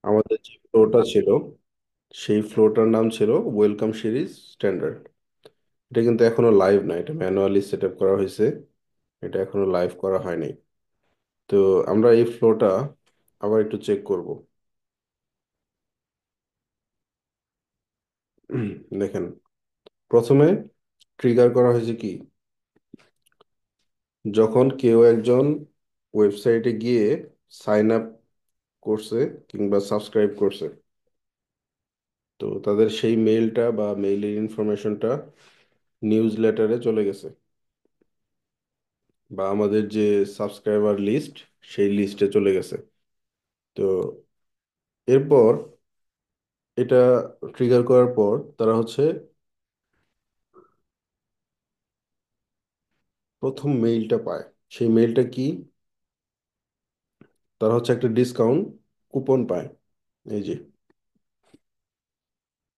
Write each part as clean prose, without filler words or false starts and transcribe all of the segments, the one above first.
আমাদের যে ফ্লোটা ছিল সেই ফ্লোটার নাম ছিল ওয়েলকাম সিরিজ স্ট্যান্ডার্ড। এটা কিন্তু এখনো লাইভ না, এটা ম্যানুয়ালি সেট আপ করা হয়েছে, এটা এখনো লাইভ করা হয়নি। তো আমরা এই ফ্লোটা আবার একটু চেক করব। দেখেন, প্রথমে ট্রিগার করা হয়েছে কি, যখন কেউ একজন ওয়েবসাইটে গিয়ে সাইন আপ করছে কিংবা সাবস্ক্রাইব করছে, তো তাদের সেই মেইলটা বা মেইলের ইনফরমেশনটা নিউজ লেটারে চলে গেছে, বা আমাদের যে সাবস্ক্রাইবার লিস্ট সেই লিস্টে চলে গেছে। তো এরপর এটা ট্রিগার করার পর তারা হচ্ছে প্রথম মেইলটা পায়। সেই মেইলটা কি, তারা হচ্ছে একটা ডিসকাউন্ট কুপন পায়। এই যে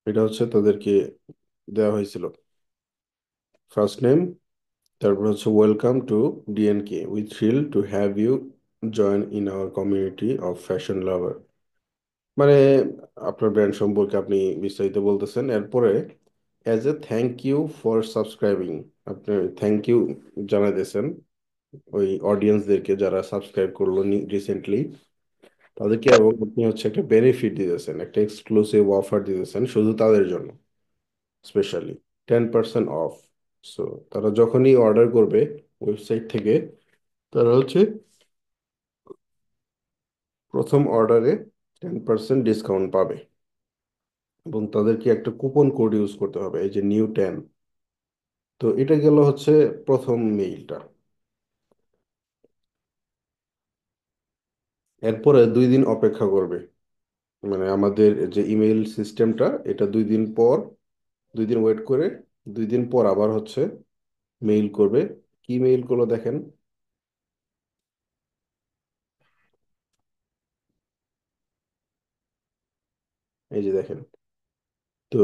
এটা হচ্ছে তাদেরকে দেওয়া হয়েছিল, ফার্স্ট নেম, তারপর হচ্ছে welcome to DNK, we thrill to have you join in our community of fashion lover. মানে আপনার ব্র্যান্ড সম্পর্কে আপনি বিস্তারিত বলতেছেন। এরপরে as a thank you for subscribing, আপনি থ্যাংক ইউ জানাইতেছেন ওই অডিয়েন্সদেরকে যারা সাবস্ক্রাইব করলো রিসেন্টলি তাদেরকে, এবং আপনি হচ্ছে একটা বেনিফিট দিতেছেন, একটা এক্সক্লুসিভ অফার দিতেছেন শুধু তাদের জন্য, স্পেশালি 10% অফ। সো তারা যখনই অর্ডার করবে ওয়েবসাইট থেকে, তারা হচ্ছে প্রথম অর্ডারে 10% ডিসকাউন্ট পাবে, এবং তাদেরকে একটা কুপন কোড ইউজ করতে হবে, এই যে নিউ 10। তো এটা গেল হচ্ছে প্রথম মেইলটা। এরপরে 2 দিন অপেক্ষা করবে, মানে আমাদের যে ইমেইল সিস্টেমটা, এটা 2 দিন পর, 2 দিন ওয়েট করে 2 দিন পর আবার হচ্ছে মেইল করবে। কি মেইল গুলো দেখেন, এই যে দেখেন। তো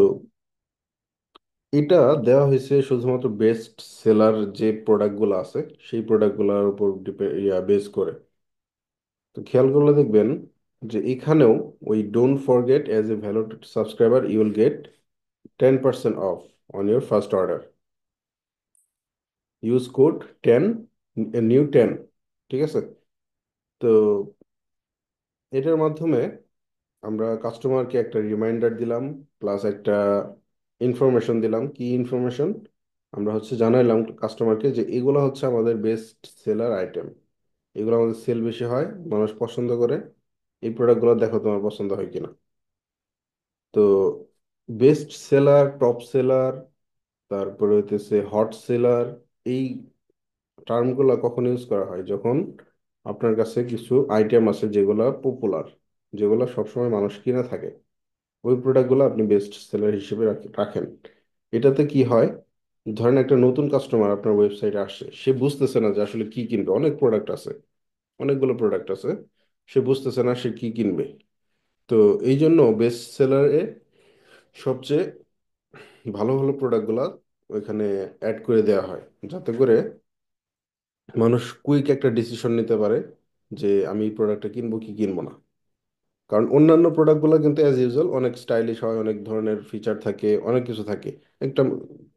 এটা দেওয়া হয়েছে শুধুমাত্র বেস্ট সেলার যে প্রোডাক্টগুলো আছে সেই প্রোডাক্টগুলোর উপর বেস করে। তো খেয়াল করলে দেখবেন যে এখানেও ওই don't forget as a valid subscriber you will get 10% off on your first order, use code 10, new 10। ঠিক আছে? তো এটার মাধ্যমে আমরা কাস্টমারকে একটা রিমাইন্ডার দিলাম, প্লাস একটা ইনফরমেশন দিলাম। কি ইনফরমেশন? আমরা হচ্ছে জানাইলাম কাস্টমারকে যে এগুলো হচ্ছে আমাদের বেস্ট সেলার আইটেম, এগুলো আমাদের সেল বেশি হয়, মানুষ পছন্দ করে, এই প্রোডাক্টগুলো দেখো তোমার পছন্দ হয় কিনা। তো বেস্ট সেলার, টপ সেলার, তারপরে হইতেছে হট সেলার, এই টার্মগুলো কখন ইউজ করা হয়, যখন আপনার কাছে কিছু আইটেম আছে যেগুলো পপুলার, যেগুলো সবসময় মানুষ কিনে থাকে, ওই প্রোডাক্টগুলো আপনি বেস্ট সেলার হিসেবে রাখেন। এটাতে কি হয়, ধরেন একটা নতুন কাস্টমার আপনার ওয়েবসাইটে আসছে, সে বুঝতেছে না যে আসলে কি কিনবে, অনেক প্রোডাক্ট আছে, অনেকগুলো প্রোডাক্ট আছে, সে বুঝতেছে না সে কি কিনবে। তো এই জন্য বেস্ট সেলারে সবচেয়ে ভালো ভালো প্রোডাক্টগুলো ওইখানে অ্যাড করে দেওয়া হয়, যাতে করে মানুষ কুইক একটা ডিসিশন নিতে পারে যে আমি এই প্রোডাক্টটা কিনবো কি কিনবো না। কারণ অন্যান্য প্রোডাক্টগুলো কিন্তু অ্যাজ ইউজুয়াল অনেক স্টাইলিশ হয়, অনেক ধরনের ফিচার থাকে, অনেক কিছু থাকে, একটা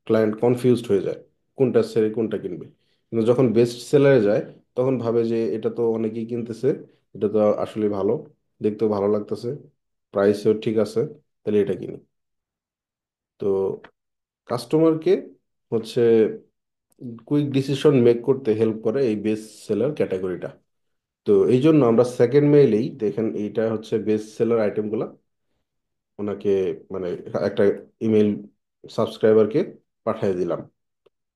ক্লায়েন্ট কনফিউজড হয়ে যায় কোনটা ছেড়ে কোনটা কিনবে। কিন্তু যখন বেস্ট সেলারে যায়, তখন ভাবে যে এটা তো অনেকেই কিনতেছে, এটা তো আসলে ভালো, দেখতেও ভালো লাগতেছে, প্রাইসও ঠিক আছে, তাহলে এটা কিনি। তো কাস্টমারকে হচ্ছে কুইক ডিসিশন মেক করতে হেল্প করে এই বেস্ট সেলার ক্যাটাগরিটা। তো এই জন্য আমরা সেকেন্ড মেইলেই দেখেন, এইটা হচ্ছে বেস্ট সেলার আইটেমগুলো ওনাকে, মানে একটা ইমেল সাবস্ক্রাইবারকে পাঠিয়ে দিলাম,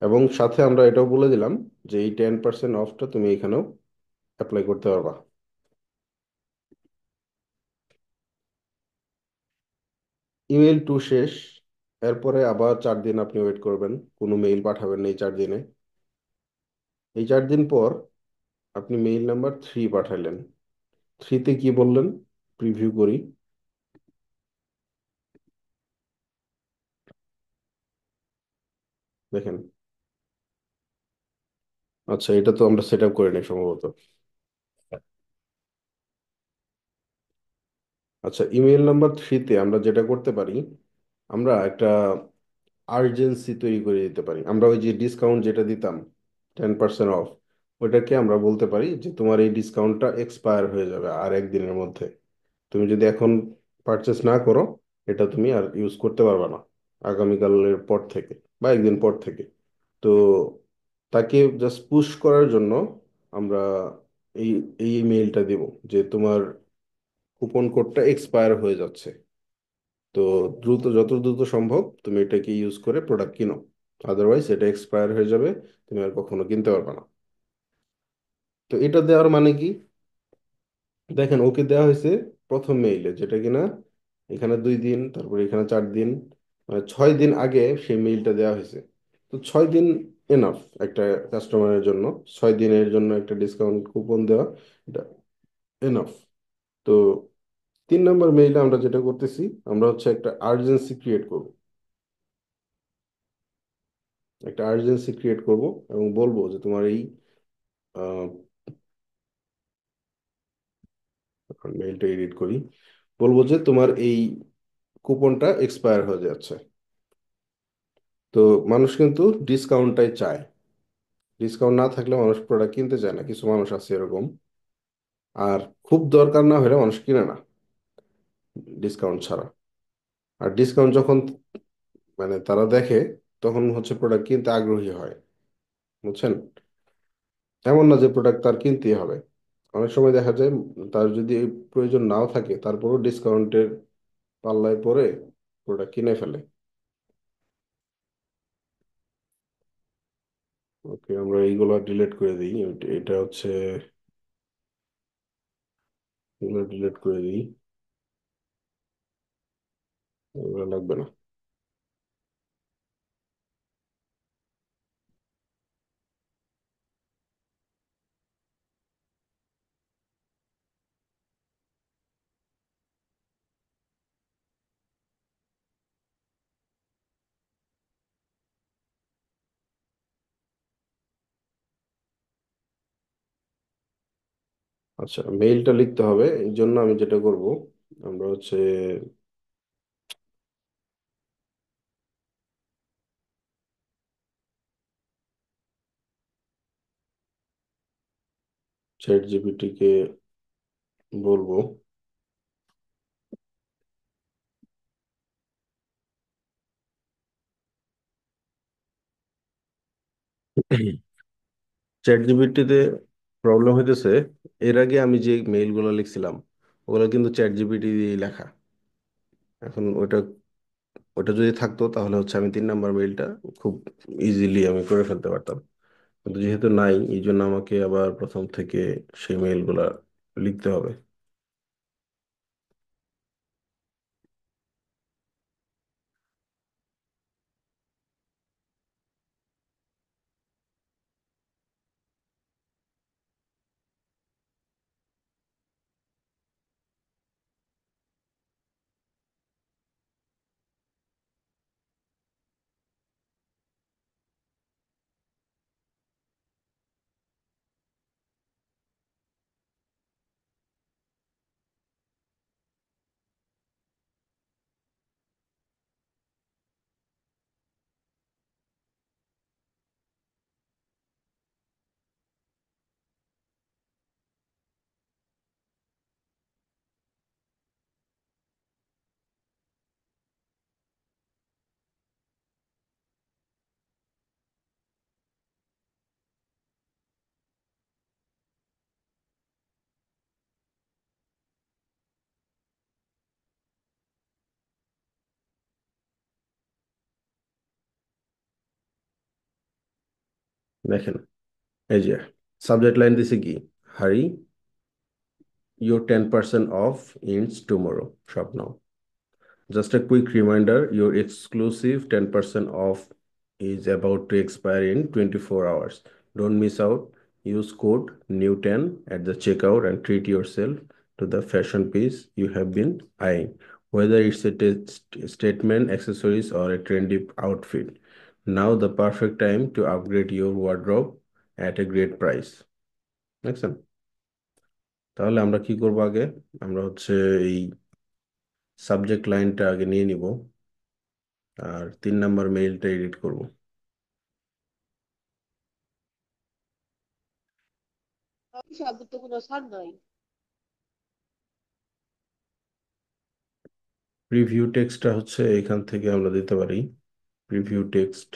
এবং সাথে আমরা এটাও বলে দিলাম যে এই 10% অফটা তুমি এখানেও অ্যাপ্লাই করতে পারবা। ইমেল 2 শেষ। এরপরে আবার 4 দিন আপনি ওয়েট করবেন, কোনো মেইল পাঠাবেন না এই 4 দিনে। এই 4 দিন পর আপনি মেইল নাম্বার 3 পাঠালেন। থ্রিতে কি বললেন, প্রিভিউ করি। দেখেন, আচ্ছা এটা তো আমরা সেট আপ করে নিই সম্ভবত। আচ্ছা, ইমেল নাম্বার 3-তে আমরা যেটা করতে পারি, আমরা একটা আর্জেন্সি তৈরি করে দিতে পারি। আমরা ওই যে ডিসকাউন্ট যেটা দিতাম 10% অফ, ওইটাকে আমরা বলতে পারি যে তোমার এই ডিসকাউন্টটা এক্সপায়ার হয়ে যাবে আর একদিনের মধ্যে। তুমি যদি এখন পারচেস না করো, এটা তুমি আর ইউজ করতে পারবে না আগামীকালের পর থেকে বা একদিন পর থেকে। তো তাকে জাস্ট পুশ করার জন্য আমরা এই এই ইমেইলটা দিব যে তোমার কুপন কোডটা এক্সপায়ার হয়ে যাচ্ছে। তো দ্রুত, যত দ্রুত সম্ভব তুমি এটাকে ইউজ করে প্রোডাক্ট কিনো, আদারওয়াইজ এটা এক্সপায়ার হয়ে যাবে, তুমি আর কখনো কিনতে পারবে না। তো এটা দেওয়ার মানে কি? দেখেন, ওকে দেওয়া হয়েছে প্রথম মেইলে, যেটা কিনা এখানে 2 দিন, তারপরে এখানে 4 দিন, মানে 6 দিন আগে সেই মেইলটা দেওয়া হয়েছে। তো 6 দিন এনাফ একটা কাস্টমারের জন্য। 6 দিনের জন্য একটা ডিসকাউন্ট কুপন দেওয়া, এটা এনাফ। তো 3 নম্বর মেইলে আমরা যেটা করতেছি, আমরা হচ্ছে একটা আর্জেন্সি ক্রিয়েট করব। একটা আর্জেন্সি ক্রিয়েট করব এবং বলবো যে তোমার এই মেইলটা এডিট করি, বলবো যে তোমার এই কুপনটা এক্সপায়ার হয়ে যাচ্ছে। তো মানুষ কিন্তু ডিসকাউন্টটাই চায়। ডিসকাউন্ট না থাকলে মানুষ প্রোডাক্ট কিনতে চায় না, কিছু মানুষ আছে এরকম। আর খুব দরকার না হলে মানুষ কিনে না ডিসকাউন্ট ছাড়া। আর ডিসকাউন্ট যখন মানে তারা দেখে, তখন হচ্ছে প্রোডাক্ট কিনতে আগ্রহী হয়, বুঝছেন? এমন না যে প্রোডাক্ট তার কিনতেই হবে। অনেক সময় দেখা যায় তার যদি এই প্রয়োজন নাও থাকে, তারপরও ডিসকাউন্টের পাল্লায় পরে প্রোডাক্ট কিনে ফেলে। ওকে, আমরা এইগুলো ডিলিট করে দিই। এটা হচ্ছে, এগুলো ডিলিট করে দিই, এগুলো লাগবে না। আচ্ছা, মেইলটা লিখতে হবে, এই জন্য আমি যেটা করব, আমরা হচ্ছে চ্যাট জিপিটি কে বলবো চ্যাট জিপিটিতে প্রবলেম হইতেছে, এর আগে আমি যে মেইলগুলো লিখছিলাম ওগুলো কিন্তু চ্যাট জিপিটি দিয়ে লেখা। এখন ওটা ওটা যদি থাকতো তাহলে হচ্ছে আমি 3 নম্বর মেইলটা খুব ইজিলি আমি করে ফেলতে পারতাম। কিন্তু যেহেতু নাই, এই জন্য আমাকে আবার প্রথম থেকে সেই মেইলগুলা লিখতে হবে। দেখেন, এই যে সাবজেক্ট লাইন দিছে কি, হারি, your 10% off ends tomorrow. Shop now. Just a quick reminder, your exclusive 10% off is about to expire in 24 hours. Don't miss out. Use code NEW10 at the checkout and treat yourself to the fashion piece you have been eyeing. Whether it's a statement, accessories, or a trendy outfit. Now the perfect time to upgrade your wardrobe at a great price. Excellent. তাহলে আমরা কি করবো আগে? আমরা হচ্ছে এই subject লাইনটা আগে নিয়ে নিব, আর 3 নাম্বার মেইলটা এডিট করব। শব্দ তো কোনো সার নাই। প্রিভিউ টেক্সটটা হচ্ছে এখান থেকে আমরা দিতে পারি। প্রিভিউ টেক্সট,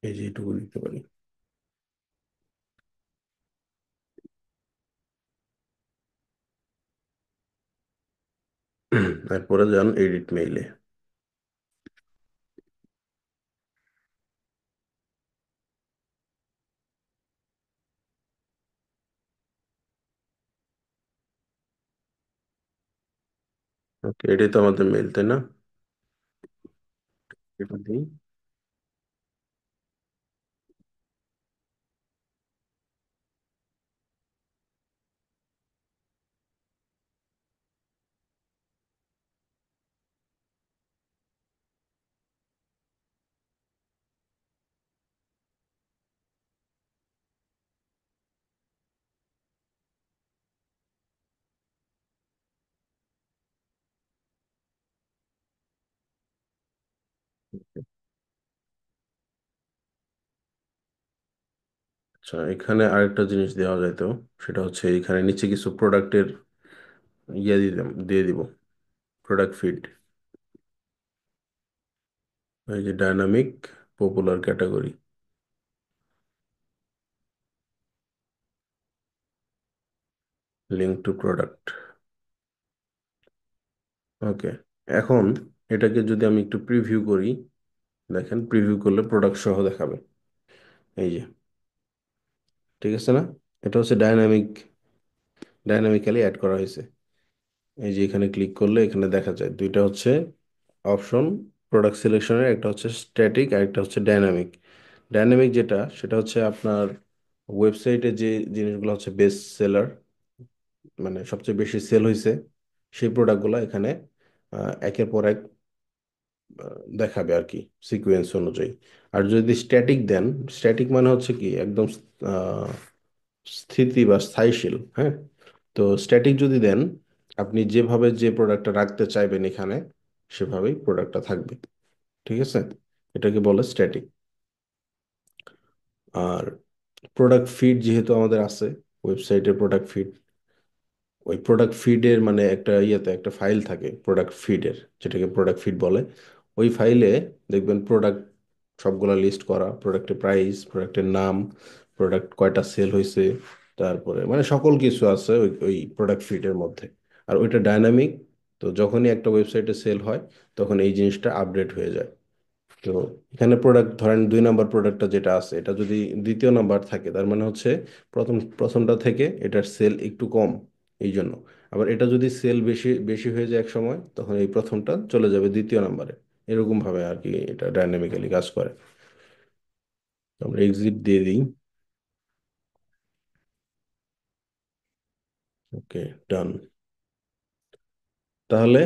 এই যে এইটুকু দিতে পারি। এরপরে যান এডিট মেইলে। ওকে, এটাই তো আমাদের মেইল, তাই না? এটা দিই। আচ্ছা, এখানে আরেকটা জিনিস দেওয়া যায় তো, সেটা হচ্ছে এখানে নিচে কিছু প্রোডাক্টের দিয়ে দিব, প্রোডাক্ট ফিড। এই যে dynamic popular category, link to product. Okay, এখন এটাকে যদি আমি একটু প্রিভিউ করি, দেখেন প্রিভিউ করলে প্রোডাক্ট সহ দেখাবে। এই যে, ঠিক আছে না? এটা হচ্ছে ডাইনামিক্যালি অ্যাড করা হয়েছে। এই যে এখানে ক্লিক করলে এখানে দেখা যায় দুইটা হচ্ছে অপশন প্রোডাক্ট সিলেকশনের, একটা হচ্ছে স্ট্যাটিক আর একটা হচ্ছে ডাইনামিক। ডাইনামিক যেটা, সেটা হচ্ছে আপনার ওয়েবসাইটে যে জিনিসগুলো হচ্ছে বেস্ট সেলার, মানে সবচেয়ে বেশি সেল হয়েছে, সেই প্রোডাক্টগুলো এখানে একের পর এক দেখাবে আর কি, সিকোয়েন্স অনুযায়ী। আর যদি স্ট্যাটিক দেন, স্ট্যাটিক মানে হচ্ছে কি একদম আহ, স্থিতি বা স্থায়ীশীল, হ্যাঁ। তো স্ট্যাটিক যদি দেন, আপনি যেভাবে যে প্রোডাক্টটা রাখতে চাইবেন এখানে, সেভাবেই প্রোডাক্টটা থাকবে। ঠিক আছে, এটাকে বলে স্ট্যাটিক। আর প্রোডাক্ট ফিড যেহেতু আমাদের আছে, ওয়েবসাইটের প্রোডাক্ট ফিড, ওই প্রোডাক্ট ফিডের মানে একটা ইয়েতে একটা ফাইল থাকে প্রোডাক্ট ফিডের, যেটাকে প্রোডাক্ট ফিড বলে। ওই ফাইলে দেখবেন প্রোডাক্ট সবগুলা লিস্ট করা, প্রোডাক্টের প্রাইস, প্রোডাক্টের নাম, প্রোডাক্ট কয়টা সেল হয়েছে, তারপরে মানে সকল কিছু আছে ওই ওই প্রোডাক্ট ফিডের মধ্যে। আর ওইটা ডাইনামিক, তো যখনই একটা ওয়েবসাইটে সেল হয় তখন এই জিনিসটা আপডেট হয়ে যায়। তো এখানে প্রোডাক্ট ধরেন 2 নাম্বার প্রোডাক্টটা যেটা আছে, এটা যদি দ্বিতীয় নাম্বার থাকে, তার মানে হচ্ছে প্রথমটা থেকে এটার সেল একটু কম, এই জন্য। আবার এটা যদি সেল বেশি বেশি হয়ে যায় এক সময়, তখন এই প্রথমটা চলে যাবে দ্বিতীয় নাম্বারে। এরকম ভাবে আর কি এটা ডাইনামিক্যালি কাজ করে। তো আমরা এক্সিট দিয়ে দিই। ওকে, ডান। তাহলে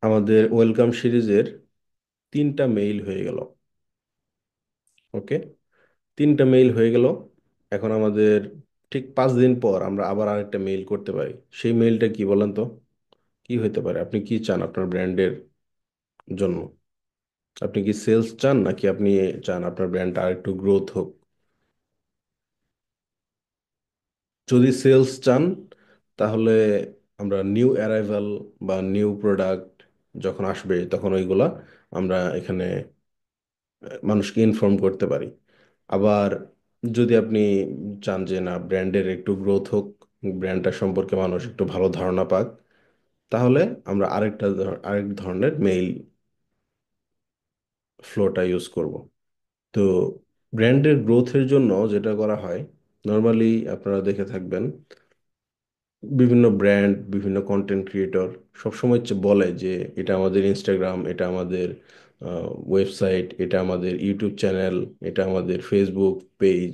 আমাদের ওয়েলকাম সিরিজের 3টা মেইল হয়ে গেল। ওকে, 3টা মেইল হয়ে গেল। এখন আমাদের ঠিক 5 দিন পর আমরা আবার আরেকটা মেইল করতে পারি। সেই মেইলটা কি বলেন তো? কি হইতে পারে? আপনি কি চান আপনার ব্র্যান্ডের জন্য? আপনি কি সেলস চান, নাকি আপনি চান আপনার ব্র্যান্ডটা আর একটু গ্রোথ হোক? যদি সেলস চান, তাহলে আমরা নিউ অ্যারাইভাল বা নিউ প্রোডাক্ট যখন আসবে তখন ওইগুলা আমরা এখানে মানুষকে ইনফর্ম করতে পারি। আবার যদি আপনি চান যে না, ব্র্যান্ডের একটু গ্রোথ হোক, ব্র্যান্ডটা সম্পর্কে মানুষ একটু ভালো ধারণা পাক, তাহলে আমরা আরেক ধরনের মেইল ফ্লোটা ইউজ করব। তো ব্র্যান্ডের গ্রোথের জন্য যেটা করা হয়, নর্মালি আপনারা দেখে থাকবেন বিভিন্ন ব্র্যান্ড, বিভিন্ন কন্টেন্ট ক্রিয়েটর সবসময় বলে যে এটা আমাদের ইনস্টাগ্রাম, এটা আমাদের ওয়েবসাইট, এটা আমাদের ইউটিউব চ্যানেল, এটা আমাদের ফেসবুক পেজ,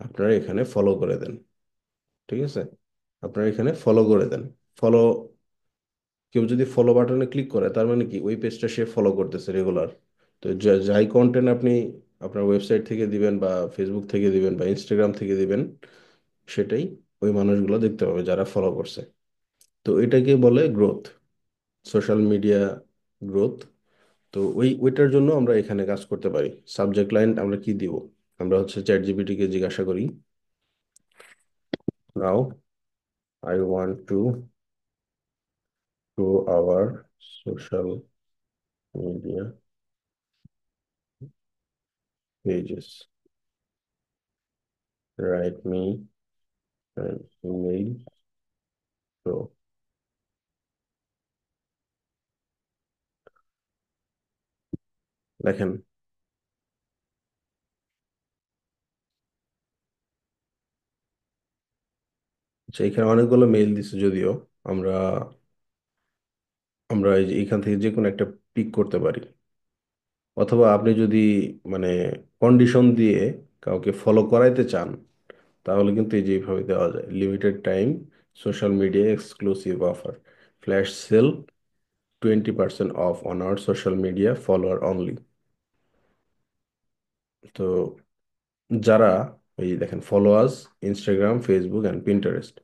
আপনারা এখানে ফলো করে দেন। ঠিক আছে, আপনারা এখানে ফলো করে দেন। ফলো, কেউ যদি ফলো বাটনে ক্লিক করে, তার মানে কি ওই পেজটা সে ফলো করতেছে রেগুলার। তো যাই কন্টেন্ট আপনি আপনার ওয়েবসাইট থেকে দিবেন বা ফেসবুক থেকে দিবেন বা ইনস্টাগ্রাম থেকে দিবেন, সেটাই ওই মানুষগুলো দেখতে পাবে যারা ফলো করছে। তো এটাকে বলে গ্রোথ, সোশ্যাল মিডিয়া গ্রোথ। তো ওইটার জন্য আমরা এখানে কাজ করতে পারি। সাবজেক্ট লাইন আমরা কি দিব? আমরা হচ্ছে চ্যাট জিপিটিকে জিজ্ঞাসা করি, now I want to grow our social media pages. Write me an email. তো দেখেন, আচ্ছা, এখানে অনেকগুলো মেইল দিছে যদিও। আমরা আমরা এই যে এখান থেকে যে কোনো একটা পিক করতে পারি, অথবা আপনি যদি মানে কন্ডিশন দিয়ে কাউকে ফলো করাইতে চান, তাহলে কিন্তু এই যে এইভাবে দেওয়া যায়, limited time social media exclusive offer, flash sale 20% off on our social media follower only. তো যারা, এই দেখেন, follow us Instagram, Facebook and Pinterest,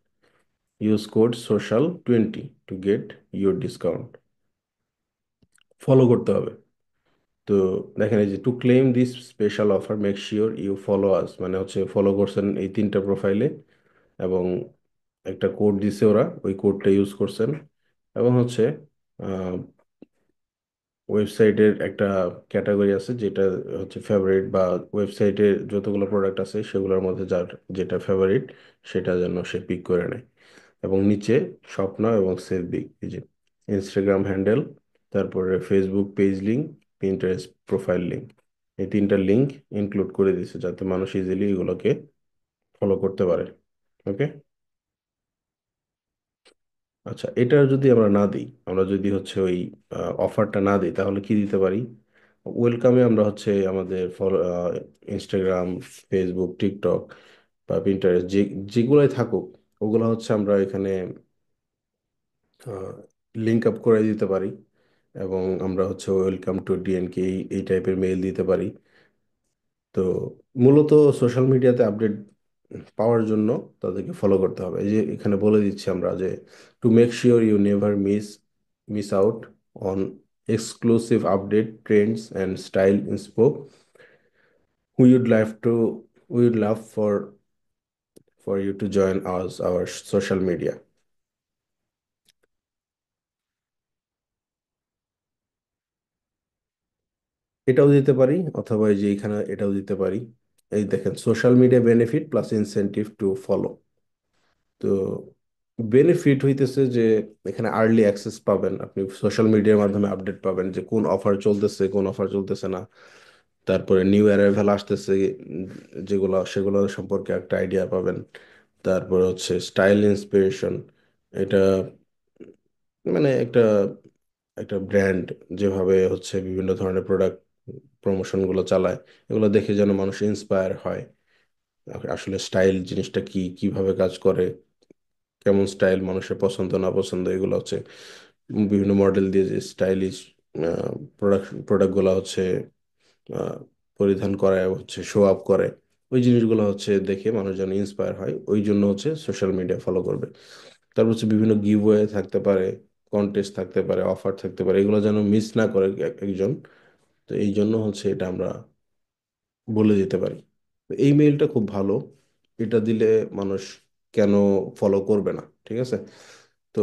use code social 20 to get your discount. Follow করতে হবে। তো দেখেন, এই যে to claim this special offer make sure you follow us, মানে হচ্ছে ফলো করছেন এই তিনটা প্রোফাইলে, এবং একটা কোড দিছে ওরা, ওই কোডটা ইউজ করছেন, এবং হচ্ছে ওয়েবসাইটের একটা ক্যাটাগরি আছে যেটা হচ্ছে ফেভারিট, বা ওয়েবসাইটে যতগুলো প্রোডাক্ট আছে সেগুলোর মধ্যে যার যেটা ফেভারিট সেটা যেন সে পিক করে নেয়। এবং নিচে স্বপ্ন এবং সেভ বিগ, এই যে ইনস্টাগ্রাম হ্যান্ডেল, তারপরে Facebook page link, Pinterest profile link, এই তিনটা লিঙ্ক ইনক্লুড করে দিছে যাতে মানুষ ইজিলি এগুলোকে ফলো করতে পারে। ওকে। আচ্ছা, এটা যদি আমরা না দিই, আমরা যদি হচ্ছে ওই অফারটা না দিই, তাহলে কি দিতে পারি? ওয়েলকামে আমরা হচ্ছে আমাদের ফলো, ইনস্টাগ্রাম, ফেসবুক, টিকটক বা পিন্টারেস্ট, যেগুলোই থাকুক, ওগুলো হচ্ছে আমরা এখানে লিঙ্ক আপ করে দিতে পারি, এবং আমরা হচ্ছে ওয়েলকাম টু ডিএনকে এই টাইপের মেইল দিতে পারি। তো মূলত সোশ্যাল মিডিয়াতে আপডেট পাওয়ার জন্য তাদেরকে ফলো করতে হবে। এই যে এখানে বলে দিচ্ছি আমরা যে to make sure you never miss out on exclusive update, trends and style inspo, we would love to we would love for you to join our social media. এটাও দিতে পারি, অথবা এই যে এখানে এটাও দিতে পারি। এই দেখেন, social media benefit plus incentive to follow. তো বেনিফিট হইতেছে যে এখানে আর্লি অ্যাক্সেস পাবেন, আপনি সোশ্যাল মিডিয়ার মাধ্যমে আপডেট পাবেন যে কোন অফার চলতেছে, কোন অফার চলতেছে না। তারপরে নিউ অ্যারাইভেল আসতেছে, যেগুলো সেগুলো সম্পর্কে একটা আইডিয়া পাবেন। তারপরে হচ্ছে স্টাইল ইন্সপিরেশন, এটা মানে একটা একটা ব্র্যান্ড যেভাবে হচ্ছে বিভিন্ন ধরনের প্রোডাক্ট প্রমোশনগুলো চালায়, এগুলো দেখে যেন মানুষ ইন্সপায়ার হয়। আসলে স্টাইল জিনিসটা কি, কিভাবে কাজ করে, কেমন স্টাইল মানুষের পছন্দ না পছন্দ, এগুলো হচ্ছে বিভিন্ন মডেল দিয়ে যে স্টাইলিশ প্রোডাক্টগুলো হচ্ছে আহ, পরিধান করে, হচ্ছে শো আপ করে, ওই জিনিসগুলো হচ্ছে দেখে মানুষ যেন ইন্সপায়ার হয়, ওই জন্য হচ্ছে সোশ্যাল মিডিয়া ফলো করবে। তারপর হচ্ছে বিভিন্ন গিভওয়ে থাকতে পারে, কন্টেস্ট থাকতে পারে, অফার থাকতে পারে, এগুলো যেন মিস না করে একজন। তো এই জন্য হচ্ছে এটা আমরা বলে দিতে পারি। তো এই মেইলটা খুব ভালো, এটা দিলে মানুষ কেন ফলো করবে না? ঠিক আছে। তো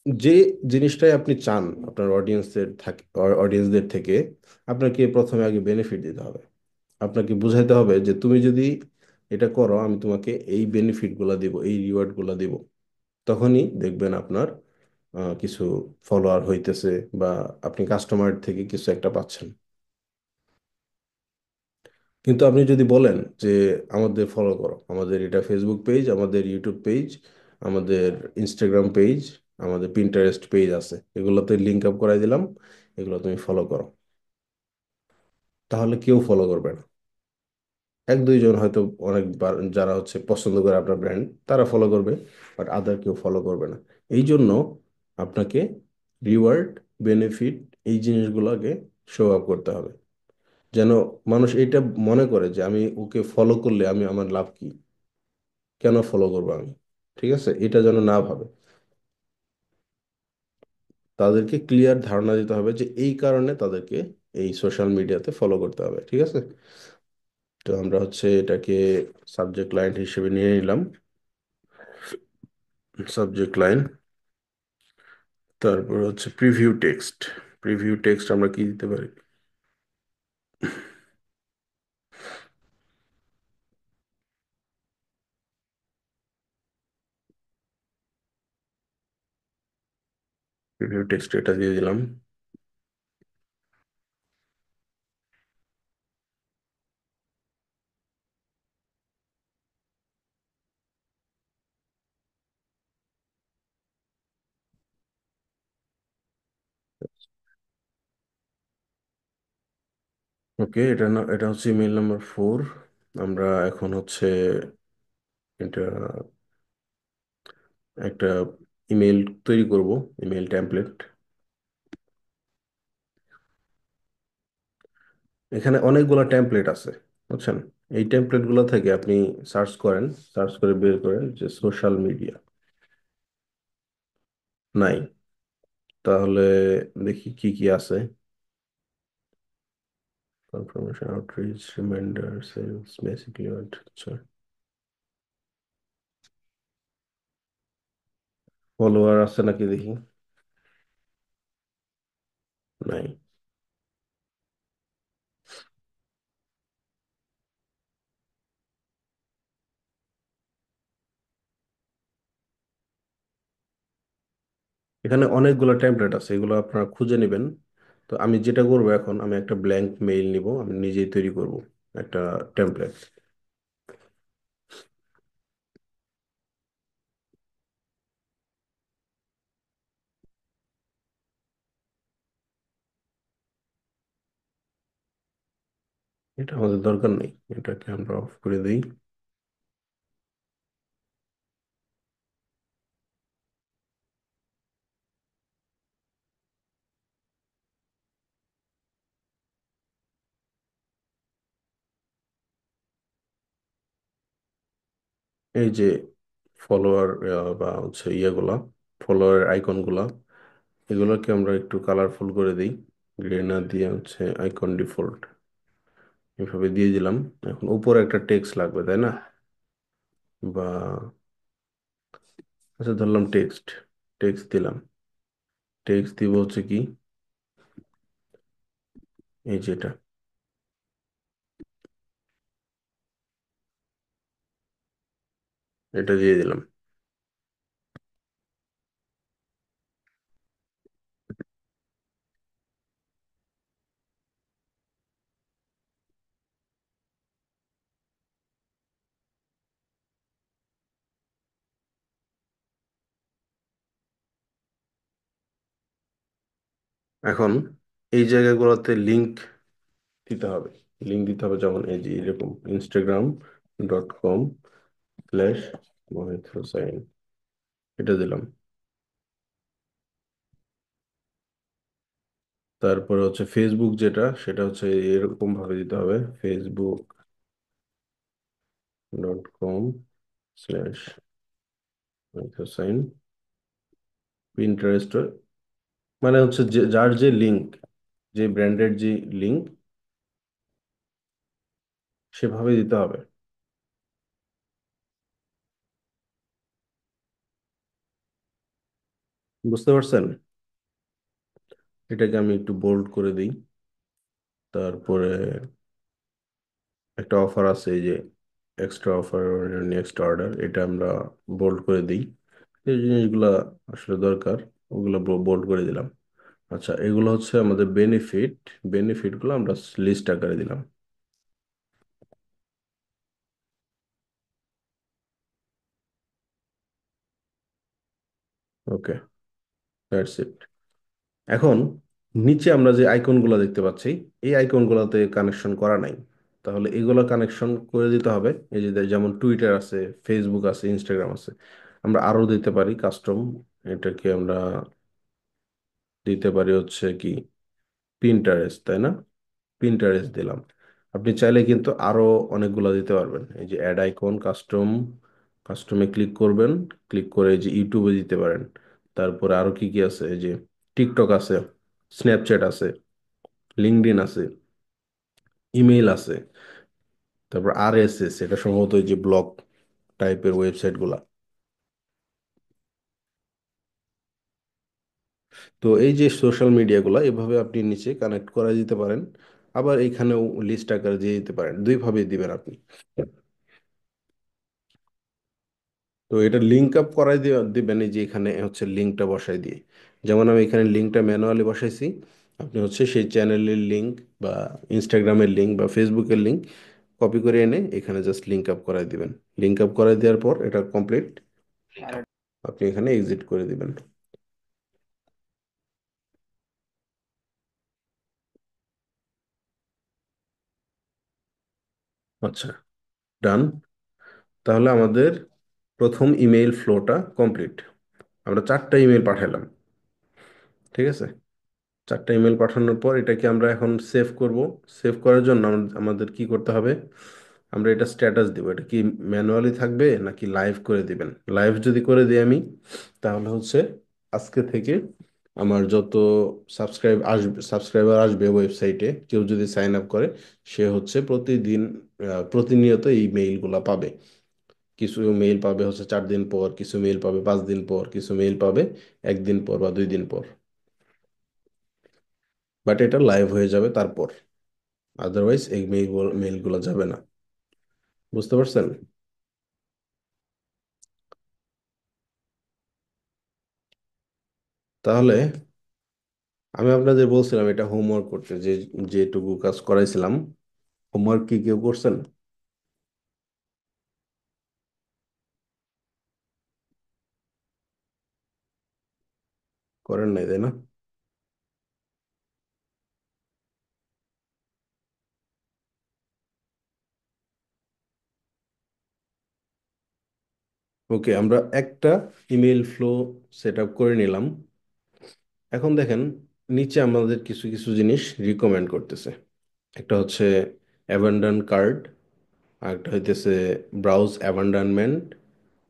যে জিনিসটাই আপনি চান আপনার অডিয়েন্সদের থেকে, আপনাকে প্রথমে আগে বেনিফিট দিতে হবে। আপনাকে বুঝাইতে হবে যে তুমি যদি এটা করো, আমি তোমাকে এই বেনিফিটগুলো দিব, এই রিওয়ার্ডগুলো দিব। তখনই দেখবেন আপনার কিছু ফলোয়ার হইতেছে, বা আপনি কাস্টমার থেকে কিছু একটা পাচ্ছেন। কিন্তু আপনি যদি বলেন যে আমাদের ফলো করো, আমাদের এটা ফেসবুক পেজ, আমাদের ইউটিউব পেজ, আমাদের ইনস্টাগ্রাম পেজ, আমাদের পিন্টারেস্ট পেজ আছে, এগুলোতে লিঙ্ক আপ করাই দিলাম, এগুলো তুমি ফলো করো, তাহলে কেউ ফলো করবে না। এক দুইজন হয়তো, অনেকবার যারা হচ্ছে পছন্দ করে আপনার ব্র্যান্ড, তারা ফলো করবে, বাট আদার কেউ ফলো করবে না। এই জন্য আপনাকে রিওয়ার্ড, বেনিফিট, এই জিনিসগুলোকে শো আপ করতে হবে, যেন মানুষ এটা মনে করে যে আমি ওকে ফলো করলে আমি আমার লাভ কি। কেন ফলো করবো আমি, ঠিক আছে, এটা যেন না ভাবে। তাদেরকে ক্লিয়ার ধারণা দিতে হবে যে এই কারণে তাদেরকে এই সোশ্যাল মিডিয়াতে ফলো করতে হবে, ঠিক আছে। তো আমরা হচ্ছে এটাকে সাবজেক্ট লাইন হিসেবে নিয়ে নিলাম, সাবজেক্ট লাইন। তারপর হচ্ছে প্রিভিউ টেক্সট। প্রিভিউ টেক্সট আমরা কি দিতে পারি? প্রিভিউ টেক্সট এটা দিয়ে দিলাম। ওকে, এটা না, এটা হচ্ছে ইমেল নাম্বার 4। আমরা এখন হচ্ছে এটা একটা ইমেল তৈরি করব, ইমেল টেমপ্লেট। এখানে অনেকগুলো টেমপ্লেট আছে, বুঝছেন। এই টেমপ্লেট গুলো থেকে আপনি সার্চ করেন, সার্চ করে বের করেন যে সোশ্যাল মিডিয়া নাই। তাহলে দেখি কি কি আছে। Confirmation, outreach, reminder, sales, basic event. আচ্ছা, ফলোয়ার আছে নাকি দেখি। নাই। এখানে অনেকগুলো টেমপ্লেট আছে, এগুলো আপনারা খুঁজে নেবেন। তো আমি যেটা করব এখন, আমি একটা ব্ল্যাঙ্ক মেইল নিব, আমি নিজেই তৈরি করব একটা টেমপ্লেট। এটা আমাদের দরকার নেই, এটাকে আমরা অফ করে দিই। এই যে ফলোয়ার বা হচ্ছে ইয়েগুলা, ফলোয়ার আইকনগুলা, এগুলোকে আমরা একটু কালারফুল করে দিই। গ্রে না দিয়ে হচ্ছে আইকন ডিফল্ট এভাবে দিয়ে দিলাম। এখন উপরে একটা টেক্সট লাগবে, তাই না? বা আচ্ছা, ধরলাম টেক্সট, টেক্সট দিলাম। টেক্সট দিব হচ্ছে কি, এই যেটা, এটা দিয়ে দিলাম। এখন এই জায়গাগুলোতে লিংক দিতে হবে। লিংক দিতে হবে, যেমন এই যে এরকম instagram.com/mohit হোসাইন, এটা দিলাম। তারপরে হচ্ছে ফেসবুক যেটা, সেটা হচ্ছে এরকম ভাবে দিতে হবে, facebook.com/mohit হোসাইন। পিন্টারেস্ট, মানে হচ্ছে যে যার যে লিংক, যে ব্র্যান্ডের যে লিংক, সেভাবে দিতে হবে। বুঝতে পারছেন? এটাকে আমি একটু বোল্ড করে দিই। তারপরে একটা অফার আছে, এই যে এক্সট্রা অফার, নেক্সট অর্ডার, এটা আমরা বোল্ড করে দিই। এই জিনিসগুলা আসলে দরকার, ওগুলো বোল্ড করে দিলাম। আচ্ছা, এগুলো হচ্ছে আমাদের বেনিফিট। বেনিফিটগুলো আমরা লিস্ট আকারে দিলাম। ওকে, দ্যাটস ইট। এখন নিচে আমরা যে আইকনগুলো দেখতে পাচ্ছি, এই আইকনগুলোতে কানেকশন করা নাই। তাহলে এগুলো কানেকশন করে দিতে হবে। এই যে যেমন টুইটার আছে, ফেসবুক আছে, ইনস্টাগ্রাম আছে, আমরা আরো দিতে পারি কাস্টম। এটাকে আমরা দিতে পারি হচ্ছে কি, পিন্টারেস্ট, তাই না? পিন্টারেস্ট দিলাম। আপনি চাইলে কিন্তু আরো অনেকগুলো দিতে পারবেন, এই যে অ্যাড আইকন, কাস্টম, কাস্টমে ক্লিক করবেন, ক্লিক করে এই যে ইউটিউবে দিতে পারেন। তারপরে আরো কি কি আছে, এই যে টিকটক আছে, স্ন্যাপচ্যাট আছে, লিঙ্কডইন আছে, ইমেইল আছে, তারপর আরএসএস, এটা সম্ভবত এই যে ব্লগ টাইপের ওয়েবসাইট গুলা। তো এই যে সোশ্যাল মিডিয়াগুলো এভাবে আপনি নিচে কানেক্ট করা দিতে পারেন। আবার এইখানেও লিস্ট আকারে দিয়ে দিতে পারেন, দুইভাবে দিবেন আপনি। তো এটা লিঙ্ক আপ করাই দিবেন, এই যে এখানে হচ্ছে লিঙ্কটা বসাই দিয়ে। যেমন আমি এখানে লিঙ্কটা ম্যানুয়ালি বসাইছি, আপনি হচ্ছে সেই চ্যানেলের লিঙ্ক বা ইনস্টাগ্রামের লিঙ্ক বা ফেসবুকের লিঙ্ক কপি করে এনে এখানে জাস্ট লিঙ্ক আপ করাই দিবেন। লিঙ্ক আপ করাই দেওয়ার পর এটা কমপ্লিট, আপনি এখানে এক্সিট করে দিবেন। আচ্ছা, ডান। তাহলে আমাদের প্রথম ইমেইল ফ্লোটা কমপ্লিট। আমরা 4টা ইমেল পাঠালাম, ঠিক আছে। 4টা ইমেল পাঠানোর পর এটাকে আমরা এখন সেভ করব। সেভ করার জন্য আমাদের কি করতে হবে, আমরা এটা স্ট্যাটাস দিব। এটা কি ম্যানুয়ালি থাকবে নাকি লাইভ করে দিবেন? লাইভ যদি করে দিই আমি, তাহলে হচ্ছে আজকে থেকে আমার যত সাবস্ক্রাইবার আসবে ওয়েবসাইটে, কেউ যদি সাইন আপ করে, সে হচ্ছে প্রতিদিন প্রতিনিয়ত এই মেইলগুলা পাবে। কিছু মেইল পাবে হচ্ছে 4 দিন পর, কিছু মেইল পাবে 5 দিন পর, কিছু মেইল পাবে 1 দিন পর বা 2 দিন পর। বাট এটা লাইভ হয়ে যাবে তারপর, আদারওয়াইজ এই মেইলগুলো যাবে না। বুঝতে পারছেন? তাহলে আমি আপনাদের বলছিলাম এটা হোমওয়ার্ক করতে, যে যেটুকু কাজ করাইছিলাম, হোমওয়ার্ক কি কেউ করছেন? করেন নাই, তাই না? ওকে, আমরা একটা ইমেল ফ্লো সেট আপ করে নিলাম। এখন দেখেন, নিচে আমাদের কিছু কিছু জিনিস রিকমেন্ড করতেছে। একটা হচ্ছে অ্যাবান্ডন কার্ড, আর একটা হইতেছে ব্রাউজ অ্যাবান্ডনমেন্ট,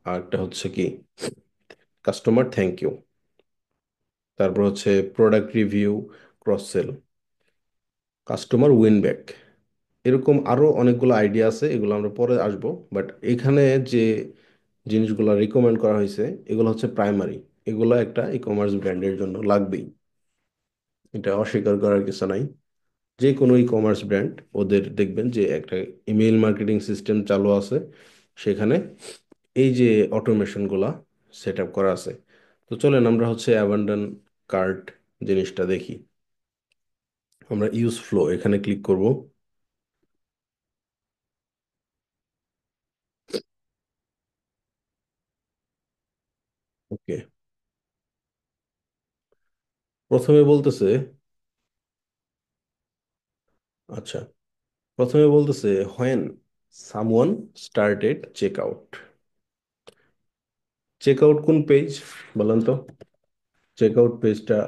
আর একটা হচ্ছে কি কাস্টমার থ্যাংক ইউ, তারপর হচ্ছে product review, cross sell, customer win back. এরকম আরো অনেকগুলো আইডিয়া আছে, এগুলো আমরা পরে আসবো। বাট এখানে যে জিনিসগুলো রিকমেন্ড করা হয়েছে, এগুলো হচ্ছে প্রাইমারি। এগুলো একটা ই কমার্স ব্র্যান্ডের জন্য লাগবেই, এটা অস্বীকার করার কিছু নাই। যে কোনো ই কমার্স ব্র্যান্ড, ওদের দেখবেন যে একটা ইমেইল মার্কেটিং সিস্টেম চালু আছে, সেখানে এই যে অটোমেশনগুলা সেট আপ করা আছে। তো চলেন আমরা হচ্ছে অ্যাবান্ডন কার্ট জিনিসটা দেখি। আমরা ইউজ ফ্লো এখানে ক্লিক করব। ওকে, প্রথমে বলতেছে, আচ্ছা, প্রথমে বলতেছে when someone started check out. Check out কোন পেজ বলেন তো? চেক আউট পেজটা,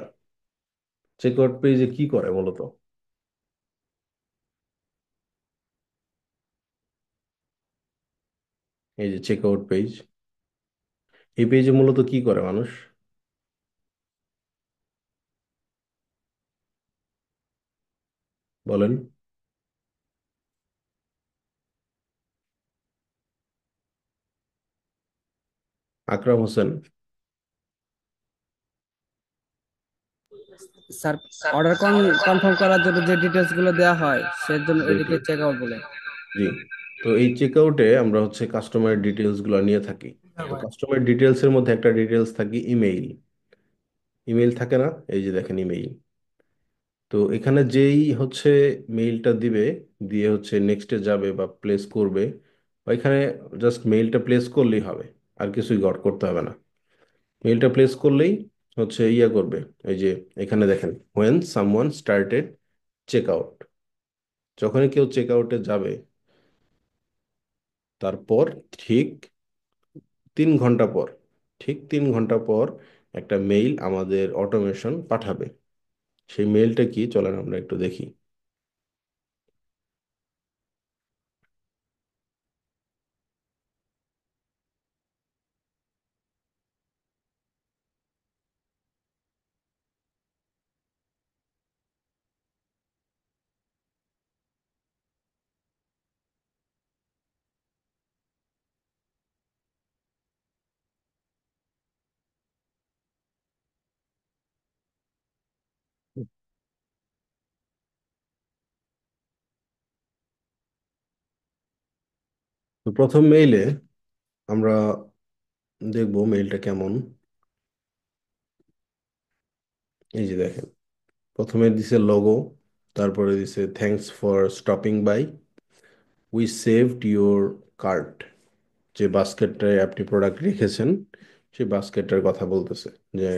চেক আউট পেজে কি করে মূলত? এই যে চেক আউট পেজ, এই পেজে মূলত কি করে মানুষ? বলেন। আকরাম হোসেন। স্যার, অর্ডার কনফার্ম করার জন্য যে ডিটেলস গুলো দেওয়া হয় সেজন্য জি জি এটাকে চেক আউট বলে। জি। তো এই চেক আউটে আমরা হচ্ছে কাস্টমার ডিটেলস গুলো নিয়ে থাকি। তো কাস্টমার ডিটেলস এর মধ্যে একটা ডিটেলস থাকি ইমেইল। ইমেইল থাকে না? এই যে দেখেন ইমেইল। তো এখানে যেই হচ্ছে মেইলটা দিবে, দিয়ে হচ্ছে নেক্সটে যাবে বা প্লেস করবে, ওইখানে জাস্ট মেইলটা প্লেস করলেই হবে, আর কিছুই করতে হবে না। মেইলটা প্লেস করলেই হচ্ছে ইয়া করবে। এই যে এখানে দেখেন when someone started check out, যখনই কেউ চেক আউটে যাবে, তারপর ঠিক 3 ঘন্টা পর, ঠিক 3 ঘন্টা পর একটা মেইল আমাদের অটোমেশন পাঠাবে। সেই মেইলটা কি, চলেন আমরা একটু দেখি। তো প্রথম মেইলে আমরা দেখবো মেইলটা কেমন। এই যে দেখেন, প্রথমে দিছে লোগো, তারপরে দিছে thanks for stopping by, we saved your cart. যে বাস্কেটটায় আপনি প্রোডাক্ট রেখেছেন সেই বাস্কেটটার কথা বলতেছে যে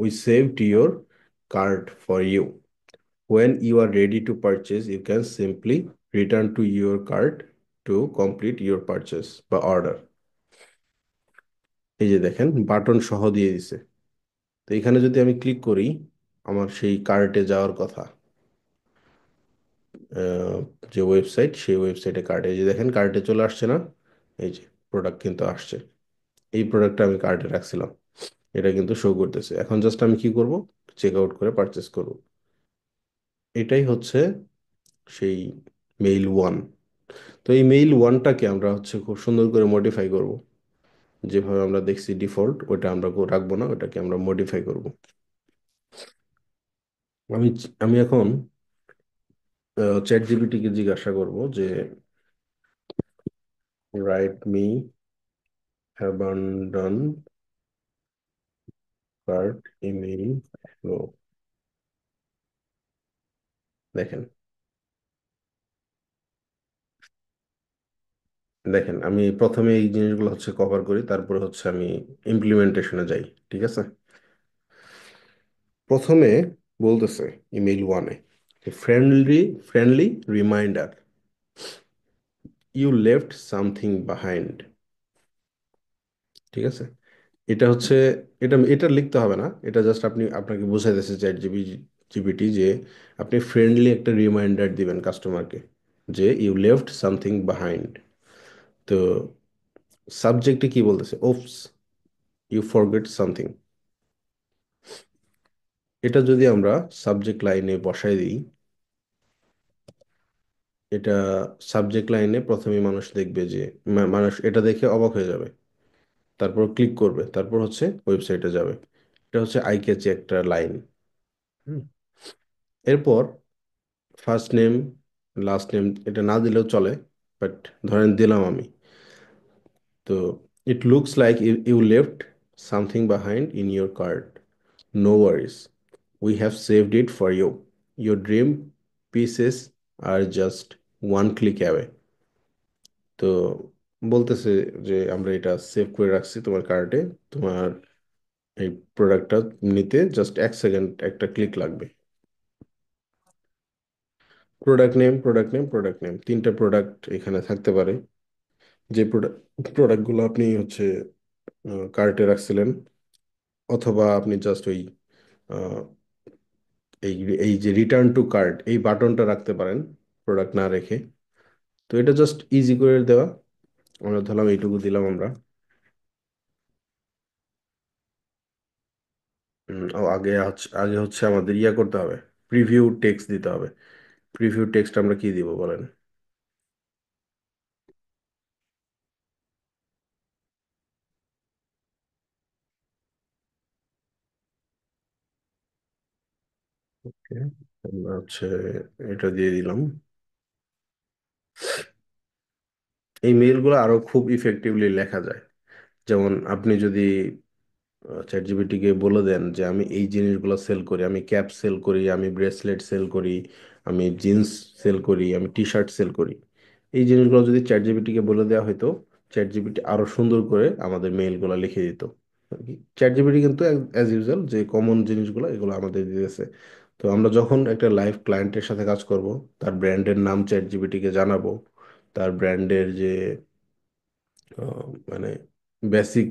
we saved your cart for you, when you are ready to purchase you can simply return to your cart to complete your purchase বা order. এই যে দেখেন বাটন সহ দিয়ে দিছে। তো এখানে যদি আমি ক্লিক করি আমার সেই কার্টে যাওয়ার কথা, আহ, যে ওয়েবসাইট সেই ওয়েবসাইটে কার্টে, এই যে দেখেন কার্টে চলে আসছে না, এই যে প্রোডাক্ট কিন্তু আসছে। এই প্রোডাক্টটা আমি কার্টে রাখছিলাম, এটা কিন্তু শো করতেছে। এখন জাস্ট আমি কি করব, চেক আউট করে পারচেস করব। এটাই হচ্ছে সেই মেইল ওয়ান। তো এই মেইল ওয়ানটাকে আমরা হচ্ছে খুব সুন্দর করে মডিফাই করব। যেভাবে আমরা দেখছি ডিফল্ট ওটা আমরা রাখবো না, ওটাকে আমরা মডিফাই করব। আমি আমি এখন চ্যাট জিপিটিকে জিজ্ঞাসা করব যে write me abandon cart email flow. দেখেন, দেখেন আমি প্রথমে এই জিনিসগুলো হচ্ছে কভার করি, তারপরে হচ্ছে আমি ইমপ্লিমেন্টেশনে যাই। ঠিক আছে, প্রথমে বলতেছে ইমেইল ওয়ানে friendly friendly reminder, you left something behind. ঠিক আছে, এটা হচ্ছে, এটা এটা লিখতে হবে না, এটা জাস্ট আপনি আপনাকে বোঝাইতেছে জিপিটি যে আপনি ফ্রেন্ডলি একটা রিমাইন্ডার দিবেন কাস্টমারকে যে ইউ লেফট সামথিং বিহাইন্ড। তো সাবজেক্টে কি বলতেছে, ওপস ইউ ফরগেট সামথিং। এটা যদি আমরা সাবজেক্ট লাইনে বসাই দিই, এটা সাবজেক্ট লাইনে প্রথমে মানুষ দেখবে যে মানুষ এটা দেখে অবাক হয়ে যাবে, তারপর ক্লিক করবে, তারপর হচ্ছে ওয়েবসাইটে যাবে। এটা হচ্ছে আই ক্যাচি একটা লাইন। এরপর ফার্স্ট নেম লাস্ট নেম এটা না দিলেও চলে, বাট ধরেন দিলাম আমি। তো it looks like you left something behind in your cart, no worries, we have saved it for you, your dream pieces are just one click away. তো বলতেছে যে আমরা এটা সেভ করে রাখছি তোমার কার্টে, তোমার এই প্রোডাক্টটা নিতে জাস্ট 1 সেকেন্ড একটা ক্লিক লাগবে। Product name, product name, product name, তিনটা প্রোডাক্ট এখানে থাকতে পারে। যে প্রোডাক্টগুলো আপনি হচ্ছে কার্টে রাখছিলেন, অথবা আপনি জাস্ট ওই আহ, এই এই যে রিটার্ন টু কার্ট এই বাটনটা রাখতে পারেন প্রোডাক্ট না রেখে। তো এটা জাস্ট ইজি করে দেওয়া। আমরা ধরলাম এইটুকু দিলাম আমরা। আগে হচ্ছে আমাদের ইয়া করতে হবে, প্রিভিউ টেক্সট দিতে হবে। প্রিভিউ টেক্সট আমরা কি দিব বলেন? Okay, আমরা হচ্ছে এটা দিয়ে দিলাম। এই মেইলগুলো আরো খুব ইফেক্টিভলি লেখা যায়। যেমন আপনি যদি চ্যাট জিপিটিকে বলে দেন যে আমি এই জিনিসগুলো সেল করি, আমি ক্যাপ সেল করি, আমি ব্রেসলেট সেল করি, আমি জিন্স সেল করি, আমি টি শার্ট সেল করি, এই জিনিসগুলো যদি চ্যাট জিপিটিকে বলে দেওয়া হতো, চ্যাট জিপিটি আরো সুন্দর করে আমাদের মেইলগুলো লিখে দিত। চ্যাট জিপিটি কিন্তু অ্যাজ ইউজুয়াল যে কমন জিনিসগুলো এগুলো আমাদের দিতেছে। তো আমরা যখন একটা লাইভ ক্লায়েন্টের সাথে কাজ করব, তার ব্র্যান্ডের নাম চ্যাট জিপিটিকে জানাবো, তার ব্র্যান্ডের যে আহ, মানে বেসিক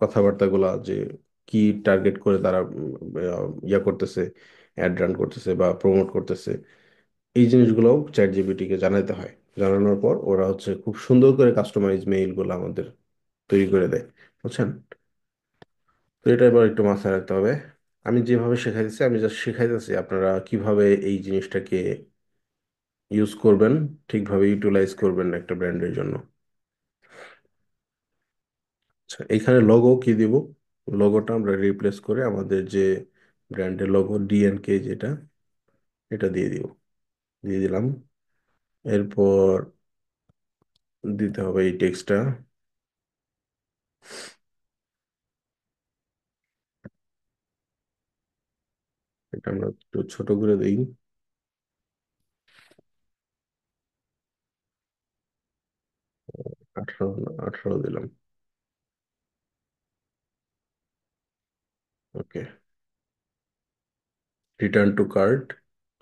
কথাবার্তাগুলা, যে কি টার্গেট করে তারা ইয়া করতেছে, অ্যাড রান করতেছে বা প্রমোট করতেছে, এই জিনিসগুলোও চ্যাট জিপিটিকে জানাতে হয়। জানানোর পর ওরা হচ্ছে খুব সুন্দর করে কাস্টমাইজ মেইলগুলো আমাদের তৈরি করে দেয়। বুঝছেন? তো এটা এবার একটু মাথায় রাখতে হবে। আমি যেভাবে শেখাইতেছি আমি জাস্ট শেখাইতেছি আপনারা কিভাবে এই জিনিসটাকে ইউজ করবেন, ঠিকভাবে ইউটিলাইজ করবেন একটা ব্র্যান্ডের জন্য। আচ্ছা, এখানে লোগো কি দিব? লোগোটা আমরা রিপ্লেস করে আমাদের যে ব্র্যান্ডের লোগো ডিএনকে যেটা, এটা দিয়ে দিব। দিয়ে দিলাম। এরপর দিতে হবে এই টেক্সটটা। এটা আমরা একটু ছোট করে দিই। 18 দিলাম। ওকে, রিটার্ন টু কার্ট।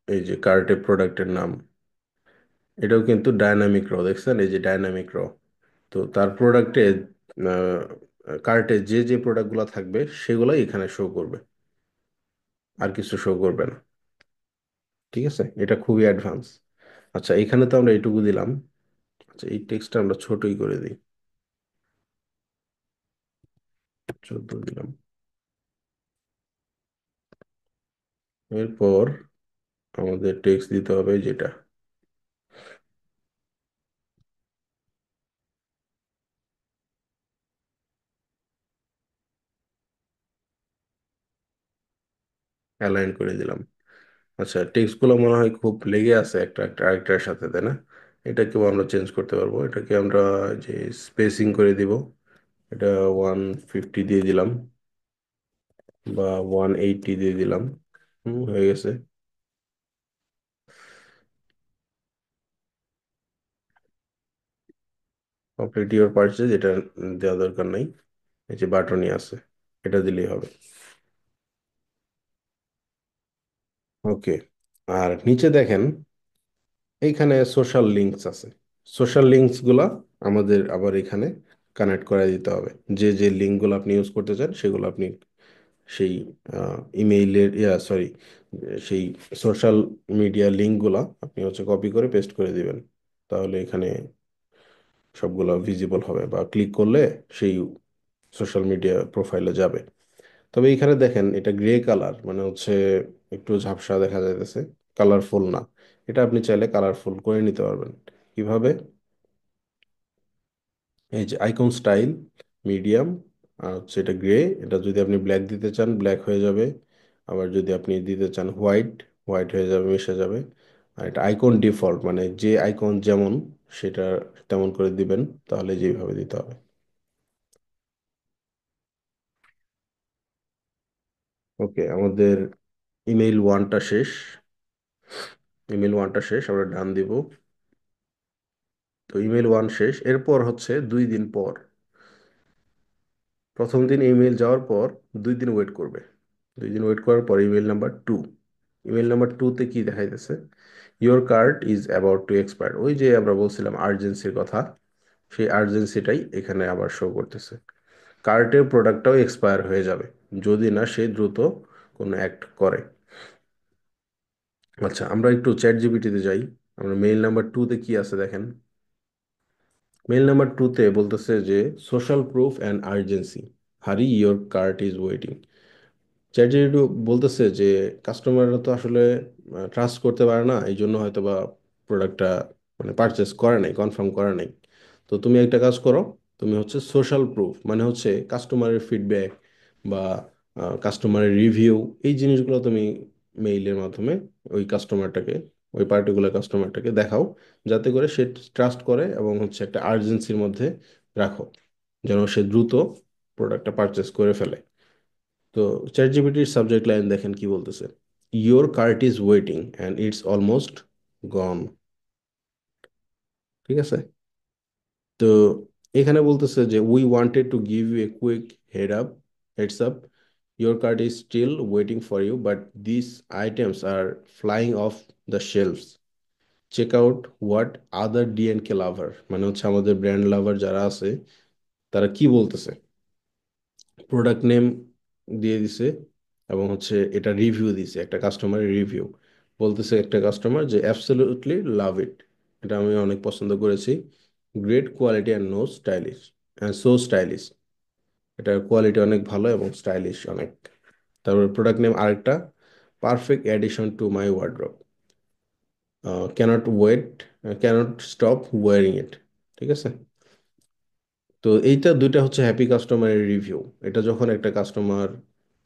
এই যে কার্টে প্রোডাক্টের নাম, এটাও কিন্তু ডায়নামিক র, দেখছেন এই যে ডায়নামিক র। তো তার প্রোডাক্টে কার্টে যে যে প্রোডাক্টগুলো থাকবে সেগুলাই এখানে শো করবে, আর কিছু শো করবে না। ঠিক আছে, এটা খুবই অ্যাডভান্স। আচ্ছা, এখানে তো আমরা এইটুকু দিলাম। আচ্ছা, এই টেক্সটটা আমরা ছোটই করে দিই, 14 দিলাম। এরপর আমাদের টেক্সট দিতে হবে যেটা অ্যালাইন করে দিলাম। আচ্ছা, টেক্সটগুলো মনে হয় খুব লেগে আছে একটা একটা আরেকটার সাথে, তাই না? এটাকেও আমরা চেঞ্জ করতে পারবো, এটাকে আমরা যে স্পেসিং করে দিব, এটা 150 দিয়ে দিলাম বা 180 দিয়ে দিলাম। হয়ে গেছে। কমপ্লিট ইওর পারচেজ, এটা দেওয়া দরকার নাই। এই যে বাটনই আছে, এটা দিলেই হবে। ওকে, আর নিচে দেখেন এইখানে সোশ্যাল লিঙ্কস আছে। সোশ্যাল লিঙ্কস গুলা আমাদের আবার এখানে কানেক্ট করে দিতে হবে। যে যে লিঙ্কগুলো আপনি ইউজ করতে চান সেগুলো আপনি সেই ইমেইলের সরি, সেই সোশ্যাল মিডিয়া লিঙ্কগুলা আপনি হচ্ছে কপি করে পেস্ট করে দিবেন। তাহলে এখানে সবগুলো ভিজিবল হবে, বা ক্লিক করলে সেই সোশ্যাল মিডিয়া প্রোফাইলে যাবে। তবে এইখানে দেখেন এটা গ্রে কালার, মানে হচ্ছে একটু ঝাপসা দেখা যাইতেছে, কালারফুল না। এটা আপনি চাইলে কালারফুল করে নিতে পারবেন। কিভাবে? এই যে আইকন স্টাইল, মিডিয়াম, আর হচ্ছে এটা গ্রে। এটা যদি আপনি ব্ল্যাক দিতে চান ব্ল্যাক হয়ে যাবে, আবার যদি আপনি দিতে চান হোয়াইট, হোয়াইট হয়ে যাবে, মিশে যাবে। আর এটা আইকন ডিফল্ট, মানে যে আইকন যেমন সেটা তেমন করে দিবেন, তাহলে যেভাবে দিতে হবে। ওকে, আমাদের ইমেইল 1টা শেষ। ইমেইল 1টা শেষ, আমরা ডান দিব। তো ইমেইল 1 শেষ। এরপর হচ্ছে 2 দিন পর, প্রথম দিন ইমেইল যাওয়ার পর 2 দিন ওয়েট করবে। 2 দিন ওয়েট করার পর ইমেইল নাম্বার 2, ইমেইল নাম্বার 2তে কি দেখাইতেছে? Your card is about to expire. ওই যে আমরা বলছিলাম আর্জেন্সির কথা, সেই আর্জেন্সিটাই এখানে আবার শো করতেছে। কার্টের প্রোডাক্টটাও এক্সপায়ার হয়ে যাবে যদি না সে দ্রুত কোনো অ্যাক্ট করে। আচ্ছা, আমরা একটু চ্যাট জিপিটিতে যাই। আমরা মেইল নাম্বার 2তে কি আছে দেখেন। মেইল নাম্বার 2তে বলতেছে যে সোশ্যাল প্রুফ অ্যান্ড আর্জেন্সি, হারি your cart is waiting. Chat GPT বলতেছে যে কাস্টমাররা তো আসলে ট্রাস্ট করতে পারে না, এই জন্য হয়তো বা প্রোডাক্টটা মানে পারচেস করে নাই, কনফার্ম করে নাই। তো তুমি একটা কাজ করো, তুমি হচ্ছে সোশ্যাল প্রুফ, মানে হচ্ছে কাস্টমারের ফিডব্যাক বা কাস্টমারের রিভিউ, এই জিনিসগুলো তুমি মেইলের মাধ্যমে ওই কাস্টমারটাকে, ওই পার্টিকুলার কাস্টমারটাকে দেখাও, যাতে করে সে ট্রাস্ট করে এবং হচ্ছে একটা আর্জেন্সির মধ্যে রাখো, যেন সে দ্রুত প্রোডাক্টটা পারচেস করে ফেলে। তো চ্যাট জিপিটির সাবজেক্ট লাইন দেখেন কি বলতেছে। Your cart is waiting and it's almost gone. ঠিক আছে। তো এখানে বলতেছে যে we wanted to give you a quick heads up, your cart is still waiting for you but this items are flying off the shelves, check out what other DNK lover, মানে হচ্ছে আমাদের brand লাভার যারা আছে তারা কি বলতেছে। Product name দিয়ে দিছে, এবং হচ্ছে এটা রিভিউ দিছে, একটা কাস্টমারের রিভিউ। বলতেছে একটা কাস্টমার যে অ্যাবসলিউটলি লাভ ইট, এটা আমি অনেক পছন্দ করেছি, great quality and no stylish and so stylish. এটার কোয়ালিটি অনেক ভালো এবং স্টাইলিশ অনেক। তারপর প্রোডাক্ট নেম আরেকটা, perfect addition to my wardrobe, can't wait, can't stop wearing it. ঠিক আছে। তো এইটা দুইটা হচ্ছে হ্যাপি কাস্টমারের রিভিউ। এটা যখন একটা কাস্টমার,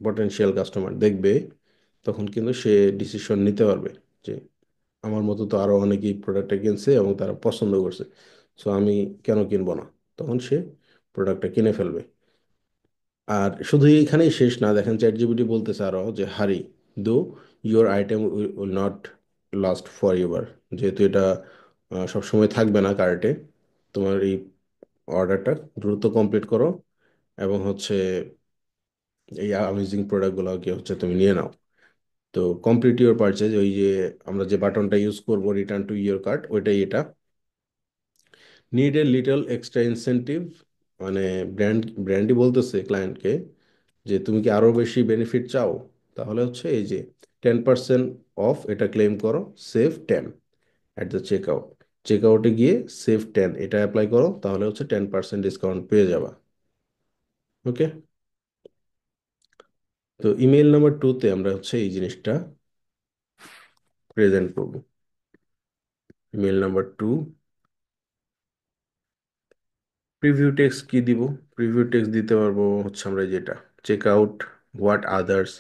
পটেনশিয়াল কাস্টমার দেখবে, তখন কিন্তু সে ডিসিশন নিতে পারবে যে আমার মতো তো আরো অনেকেই প্রোডাক্টটা কিনছে এবং তারা পছন্দ করছে। সো আমি কেন কিনবো না, তখন সে প্রোডাক্টটা কিনে ফেলবে। আর শুধু এইখানেই শেষ না, দেখেন চ্যাট জিপিটি বলতেছে আরো যে হারি দো your item will not last for ever, যেহেতু এটা সবসময় থাকবে না কার্টে, তোমার এই অর্ডারটা দ্রুত কমপ্লিট করো এবং হচ্ছে এই অ্যামেজিং প্রোডাক্টগুলো কি হচ্ছে তুমি নিয়ে নাও। তো কমপ্লিট ইউর পারচেজ, ওই যে আমরা যে বাটনটা ইউজ করব রিটার্ন টু ইউর কার্ট, ওইটাই এটা। Need a little extra incentive, মানে ব্র্যান্ডই বলতেছে ক্লায়েন্টকে যে তুমি কি আরো বেশি বেনিফিট চাও, তাহলে হচ্ছে এই যে 10% অফ এটা ক্লেম করো, save 10 at the check out. Check আউটে গিয়ে সেভ 10 এটা অ্যাপ্লাই করো, তাহলে হচ্ছে 10% ডিসকাউন্ট পেয়ে যাবা। ওকে। তো ইমেল নাম্বার 2-তে আমরা হচ্ছে এই জিনিসটা প্রেজেন্ট করব। ইমেল নাম্বার 2, প্রিভিউ টেক্সট কি দিব? প্রিভিউ টেক্সট দিতে পারবো হচ্ছে আমরা যেটা check out what others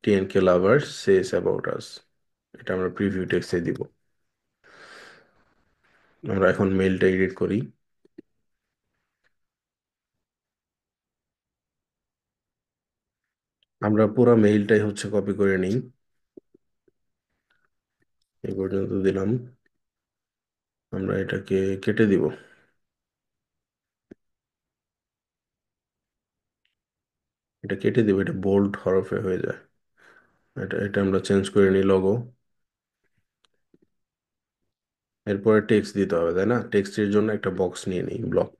TNK lovers says about us, এটা আমরা প্রিভিউ টেক্সটে দিব। আমরা এখন মেইলটা এডিট করি। আমরা পুরো মেইলটাই হচ্ছে কপি করে নিই, এই পর্যন্ত দিলাম। আমরা এটাকে কেটে দিব, এটা কেটে দিব, এটা বোল্ড হরফে হয়ে যায়। এটা এটা আমরা চেঞ্জ করে নিই লোগো। এরপরে টেক্সট দিতে হবে, তাই না? টেক্সটের জন্য একটা বক্স নিয়ে নিই, ব্লক,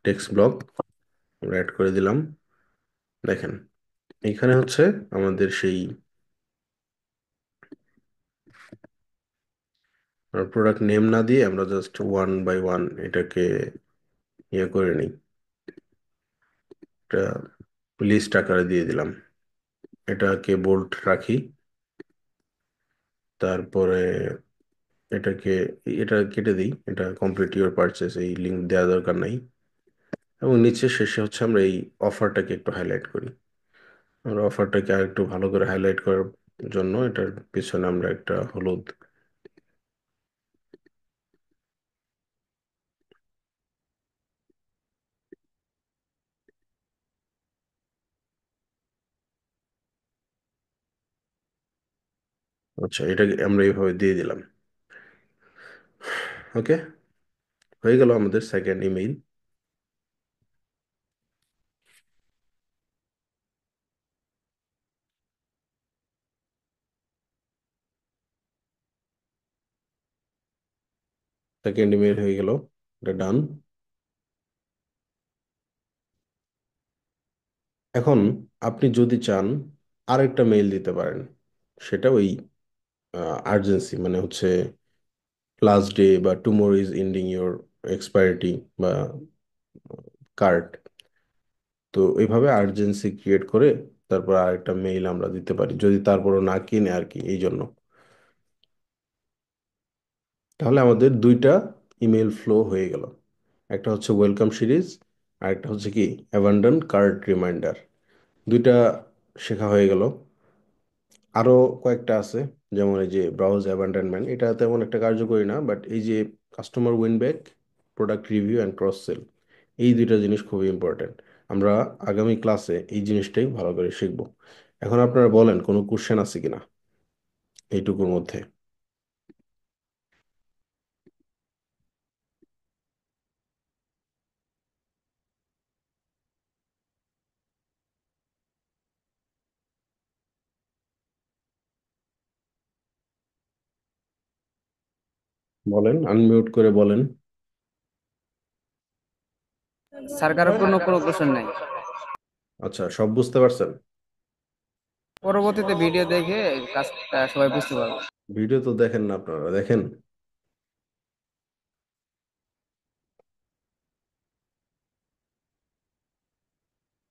টেক্সট ব্লক আমরা অ্যাড করে দিলাম। দেখেন এইখানে হচ্ছে আমাদের সেই প্রোডাক্ট নেম না দিয়ে আমরা জাস্ট 1 বাই 1 এটাকে ইয়ে করে নিই, একটা লিস্ট আকারে দিয়ে দিলাম। এটাকে বোল্ড রাখি, তারপরে এটাকে, এটা কেটে দিই, এটা কমপ্লিট ইউর পারচেস, এই লিঙ্ক দেওয়া দরকার নাই। এবং নিচে শেষে হচ্ছে আমরা এই অফারটাকে একটু হাইলাইট করি। আমরা অফারটাকে আর একটু ভালো করে হাইলাইট করার জন্য এটার পিছনে আমরা একটা হলুদ, আচ্ছা এটাকে আমরা এইভাবে দিয়ে দিলাম। ওকে, হয়ে গেল আমাদের সেকেন্ড ইমেইল। সেকেন্ড ইমেইল হয়ে গেল, এটা ডান। এখন আপনি যদি চান আরেকটা মেইল দিতে পারেন, সেটা ওই আর্জেন্সি, মানে হচ্ছে লাস্ট ডে বা টুমোর ইজ এন্ডিং ইওর এক্সপায়ারিটি বা কার্ড। তো এইভাবে আর্জেন্সি ক্রিয়েট করে তারপর আরেকটা মেইল আমরা দিতে পারি, যদি তারপরও না কিনে আর কি, এই জন্য। তাহলে আমাদের দুইটা ইমেল ফ্লো হয়ে গেল, একটা হচ্ছে ওয়েলকাম সিরিজ আর একটা হচ্ছে কি অ্যাবান্ডন কার্ড রিমাইন্ডার। দুইটা শেখা হয়ে গেল। আরো কয়েকটা আছে, যেমন এই যে ব্রাউজ অ্যাবান্ডনমেন্ট, এটা তেমন একটা কার্যকরী না, বাট এই যে customer win back, product review and cross sell, এই দুইটা জিনিস খুবই ইম্পর্টেন্ট। আমরা আগামী ক্লাসে এই জিনিসটাই ভালো করে শিখব। এখন আপনারা বলেন কোনো কোশ্চেন আছে কিনা এইটুকুর মধ্যে? বলেন, আনমিউট করে বলেন। স্যার কারো কোনো কোনো কোশ্চেন নাই। আচ্ছা, সব বুঝতে পারছেন? পরবর্তীতে ভিডিও দেখে কাজটা সবাই বুঝতে পারবে। ভিডিও তো দেখেন না আপনারা, দেখেন।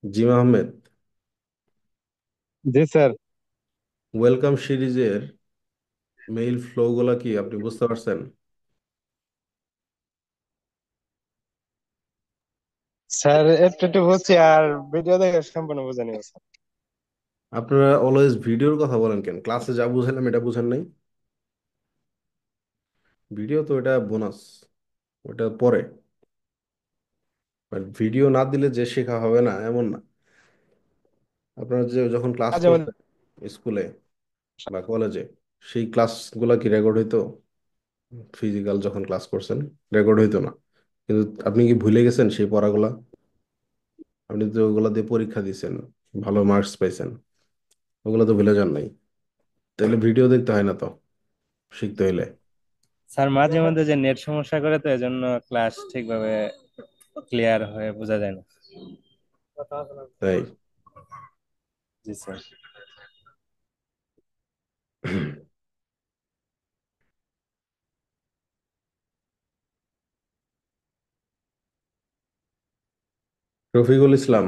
জিম আহমেদ, জি স্যার। ওয়েলকাম সিরিজের মেইল ফ্লো গুলা কি আপনি বুঝতে পারছেন? স্যার একটু একটু বুঝছি, আর ভিডিও দেখে সম্পূর্ণ বুঝে নিও স্যার। আপনারা অলওয়েজ ভিডিওর কথা বলেন কেন? ক্লাসে যা বুঝালাম এটা বুঝেন নাই? ভিডিও তো এটা বোনাস, ওটা পরে। বাট ভিডিও না দিলে যে শেখা হবে না এমন না। আপনারা যে যখন ক্লাস মাঝে মধ্যে করতেন স্কুলে বা কলেজে, সেই ক্লাসগুলা কি রেকর্ড হইতো? ফিজিক্যাল যখন ক্লাস করছেন রেকর্ড হইতো না, কিন্তু আপনি কি ভুলে গেছেন সেই পড়াগুলা? আপনি তো ওগুলা দিয়ে পরীক্ষা দিয়েছেন, ভালো মার্কস পাইছেন, ওগুলো তো ভুলে যান নাই। তাহলে ভিডিও দেখতে হয় না তো শিখতে হইলে? স্যার মাঝে মধ্যে যে নেট সমস্যা করে তো এজন্য ক্লাস ঠিকভাবে ক্লিয়ার হয়ে বোঝা যায় না। তাই? জি স্যার। রফিকুল ইসলাম।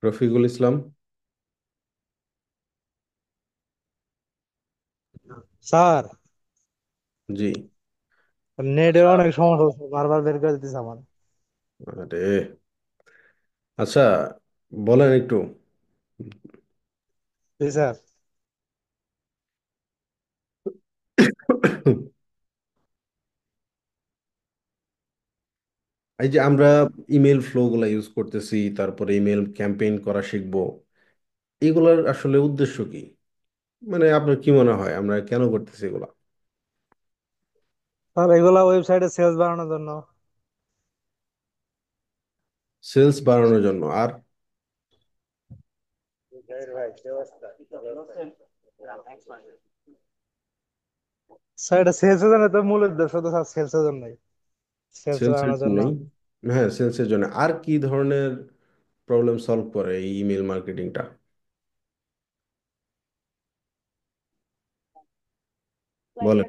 রফিকুল ইসলাম। স্যার, জি। নেটের অনেক সমস্যা হচ্ছে, বারবার বের করে দিতেছে আমার। আরে, আচ্ছা, বলেন একটু। জি স্যার। এই যে আমরা ইমেল ফ্লো গুলা ইউজ করতেছি, তারপরে ইমেল ক্যাম্পেইন করা শিখবো, এগুলার আসলে উদ্দেশ্য কি? মানে আপনার কি মনে হয় আমরা কেন করতেছি এগুলা? স্যার, এগুলা ওয়েবসাইটে সেলস বাড়ানোর জন্য। সেলস বাড়ানোর জন্য। আর স্যার, এটা সেলস এর জন্য তো মূল উদ্দেশ্য তো স্যার, সেলস এর জন্যই, সেলস সেলসের বাড়ানোর জন্য। জন্যই? হ্যাঁ, সেলসের জন্য। আর কি ধরনের প্রবলেম সলভ করে এই ইমেল মার্কেটিংটা? বলেন।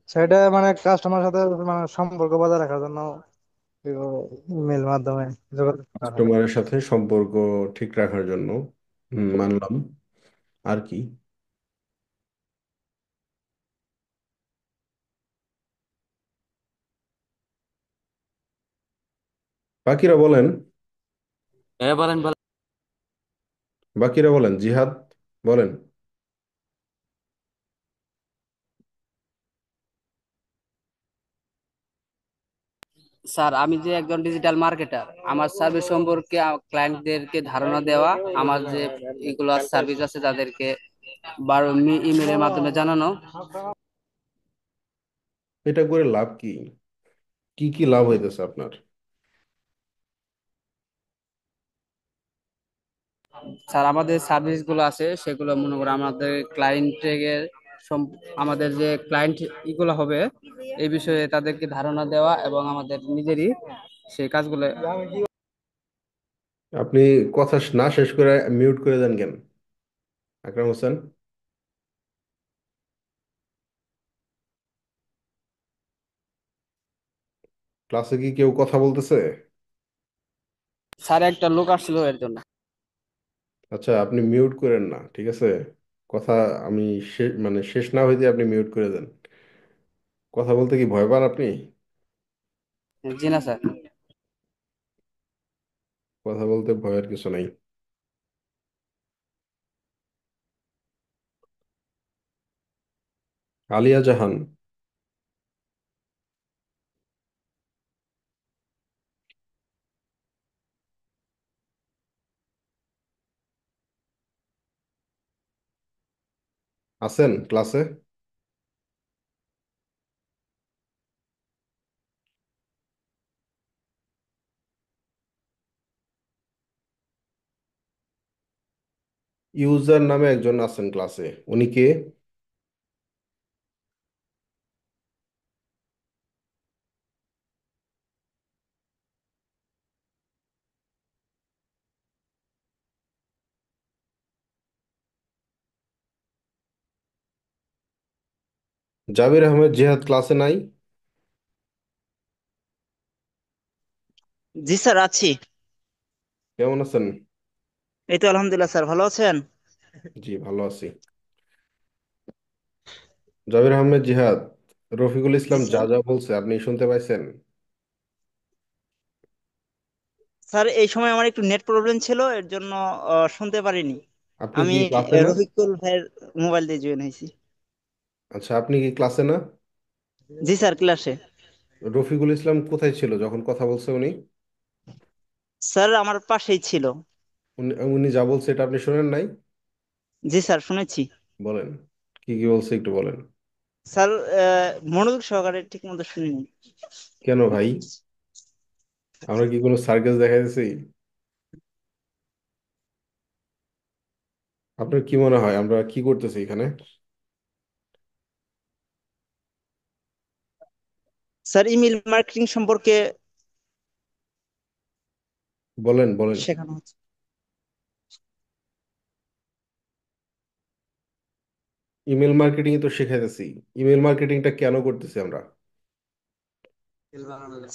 সেটা মানে কাস্টমার সাথে মানে সম্পর্ক বজায় রাখার জন্য ইমেল মাধ্যমে যোগাযোগ করা হয়। কাস্টমারের সাথে সম্পর্ক ঠিক রাখার জন্য। মানলাম। আর কি? বাকিরা বলেন। হ্যাঁ, বলেন বলেন। বাকিরা বলেন, জিহাদ বলেন। স্যার, আমি যে একজন ডিজিটাল মার্কেটার, আমার সার্ভিস সম্পর্কে ক্লায়েন্টদেরকে ধারণা দেওয়া, আমার যে এগুলো সার্ভিস আছে তাদেরকে ইমেলের মাধ্যমে জানানো। এটা করে লাভ কি? কি কি লাভ হইতেছে আপনার? স্যার, আমাদের সার্ভিস গুলো আছে সেগুলো মনে করো আমাদের ক্লায়েন্টের, আমাদের যে ক্লায়েন্ট এগুলো হবে এই বিষয়ে তাদেরকে ধারণা দেওয়া এবং আমাদের নিজেরই সেই কাজগুলো। আপনি কথা না শেষ করে মিউট করে দেন কেন, আকরাম হোসেন? ক্লাসে কি কেউ কথা বলতেছে? স্যার, একটা লোক আসছিল এর জন্য। আচ্ছা, আপনি মিউট করেন না, ঠিক আছে? কথা আমি শেষ মানে শেষ না হইতে আপনি মিউট করে দেন। কথা বলতে কি ভয় পান আপনি? জি না স্যার। কথা বলতে ভয়ের কিছু নাই। আলিয়া জাহান। আছেন ক্লাসে? ইউজার নামে একজন আছেন ক্লাসে, উনি কে? জাবির আহমেদ জিহাদ ক্লাসে নাই? জি স্যার, আছি। কেমন আছেন? এই তো আলহামদুলিল্লাহ স্যার, ভালো আছেন? জি, ভালো আছি। জাবির আহমেদ জিহাদ, রফিকুল জি ইসলাম যা স্যার। যা বলছে আপনি শুনতে পাইছেন? স্যার এই সময় আমার একটু নেট প্রবলেম ছিল, এর জন্য শুনতে পারিনি। আপনি আমি কি ক্লাসে না? রফিকুল ভাইয়ের মোবাইল দিয়ে জয়েন হয়েছি। আচ্ছা, আপনি কি ক্লাসে না? জি স্যার, ক্লাসে। রফিকুল ইসলাম কোথায় ছিল যখন কথা বলছে উনি? স্যার আমার পাশেই ছিল। উনি উনি যা বলছে এটা আপনি শোনেন নাই? জি স্যার, শুনেছি। বলেন, কি কি বলছে একটু বলেন। স্যার মনোযোগ সহকারে ঠিক মতো শুনিনি। কেন ভাই, আমরা কি কোনো সার্কাস দেখাইতেছি? আপনার কি মনে হয় আমরা কি করতেছি এখানে? স্যার ইমেল মার্কেটিং সম্পর্কে বলেন বলেন। শেখানো হচ্ছে। ইমেল মার্কেটিং তো শিখাইতেছি। ইমেল মার্কেটিংটা কেন করতেছি আমরা?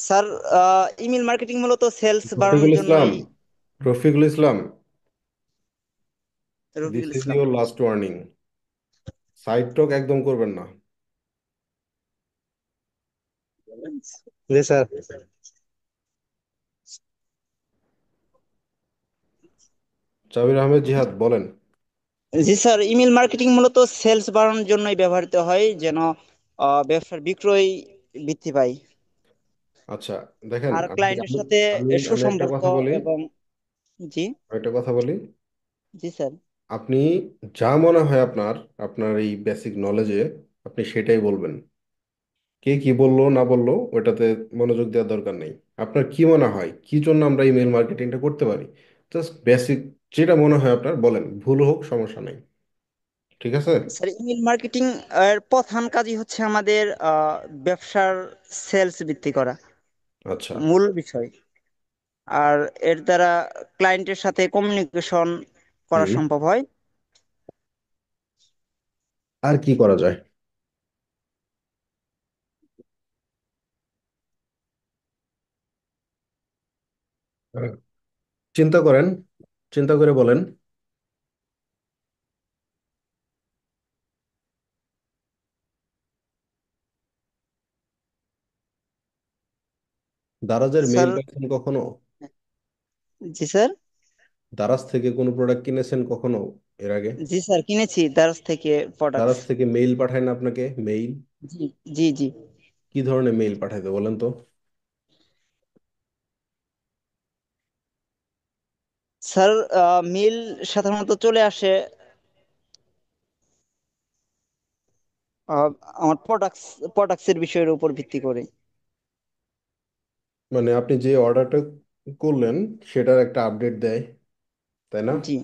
স্যার ইমেল মার্কেটিং মূলত সেলস বাড়ানোর রফিকুল ইসলাম, জন্যই। Rafiqul Islam, this Rafiqul is Islam. Your last warning. Side talk একদম করবেন না। জি স্যার। জাবির আহমেদ জিহাদ বলেন। জি স্যার, ইমেল মার্কেটিং মূলত সেলস বাড়ানোর জন্যই ব্যবহৃত হয়, যেন ব্যবসার বিক্রয় বৃদ্ধি পায় আচ্ছা, দেখেন আর আমি ক্লায়েন্টের আমি সাথে আমি আমি একটা সুসম্পর্ক কথা বলি, এবং। জি। একটা কথা বলি। জি স্যার। আপনি যা মনে হয় আপনার, আপনার এই বেসিক নলেজে আপনি সেটাই বলবেন। কে কি বললো না বললো ওটাতে মনোযোগ দেওয়ার দরকার নেই। আপনার কি মনে হয় কি জন্য আমরা ইমেল মার্কেটিংটা করতে পারি? জাস্ট বেসিক যেটা মনে হয় আপনার বলেন, ভুল হোক সমস্যা নেই, ঠিক আছে? স্যার ইমেল মার্কেটিং এর প্রধান কাজই হচ্ছে আমাদের ব্যবসার সেলস বৃদ্ধি করা, আচ্ছা। মূল বিষয়। আর এর দ্বারা ক্লায়েন্টের সাথে কমিউনিকেশন করা হুম। সম্ভব হয়। আর কি করা যায়? হ্যাঁ। চিন্তা করেন, চিন্তা করে বলেন। দারাজের মেইল স্যার। পাইছেন কখনো? জি স্যার। দারাজ থেকে কোনো প্রোডাক্ট কিনেছেন কখনো এর আগে? জি স্যার, কিনেছি দারাজ থেকে প্রোডাক্টস। দারাজ থেকে মেইল পাঠায় না আপনাকে? মেইল জি জি জি। কি ধরনের মেইল পাঠাইতে বলেন তো? স্যার মেল সাধারণত চলে আসে আহ, আমার প্রোডাক্টস এর বিষয়ের উপর ভিত্তি করে। মানে আপনি যে অর্ডারটা করলেন সেটার একটা আপডেট দেয়, তাই না? জি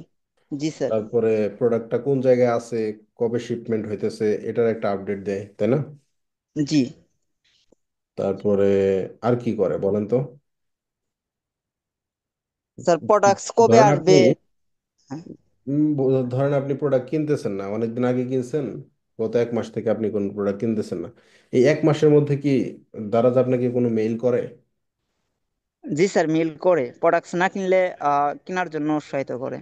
জি স্যার। তারপরে প্রোডাক্টটা কোন জায়গায় আছে, কবে শিপমেন্ট হইতেছে এটার একটা আপডেট দেয়, তাই না? জি তারপরে আর কি করে বলেন তো? স্যার, প্রোডাক্টস কবে ধরেন আসবে। আপনি হ্যাঁ। ধরেন আপনি প্রোডাক্ট কিনতেছেন না, অনেকদিন আগে কিনছেন, গত এক মাস থেকে আপনি কোনো প্রোডাক্ট কিনতেছেন না। এই এক মাসের মধ্যে কি দারাজ আপনাকে কোনো মেইল করে? জি স্যার, মেল করে প্রোডাক্টস না কিনলে কেনার জন্য উৎসাহিত করে।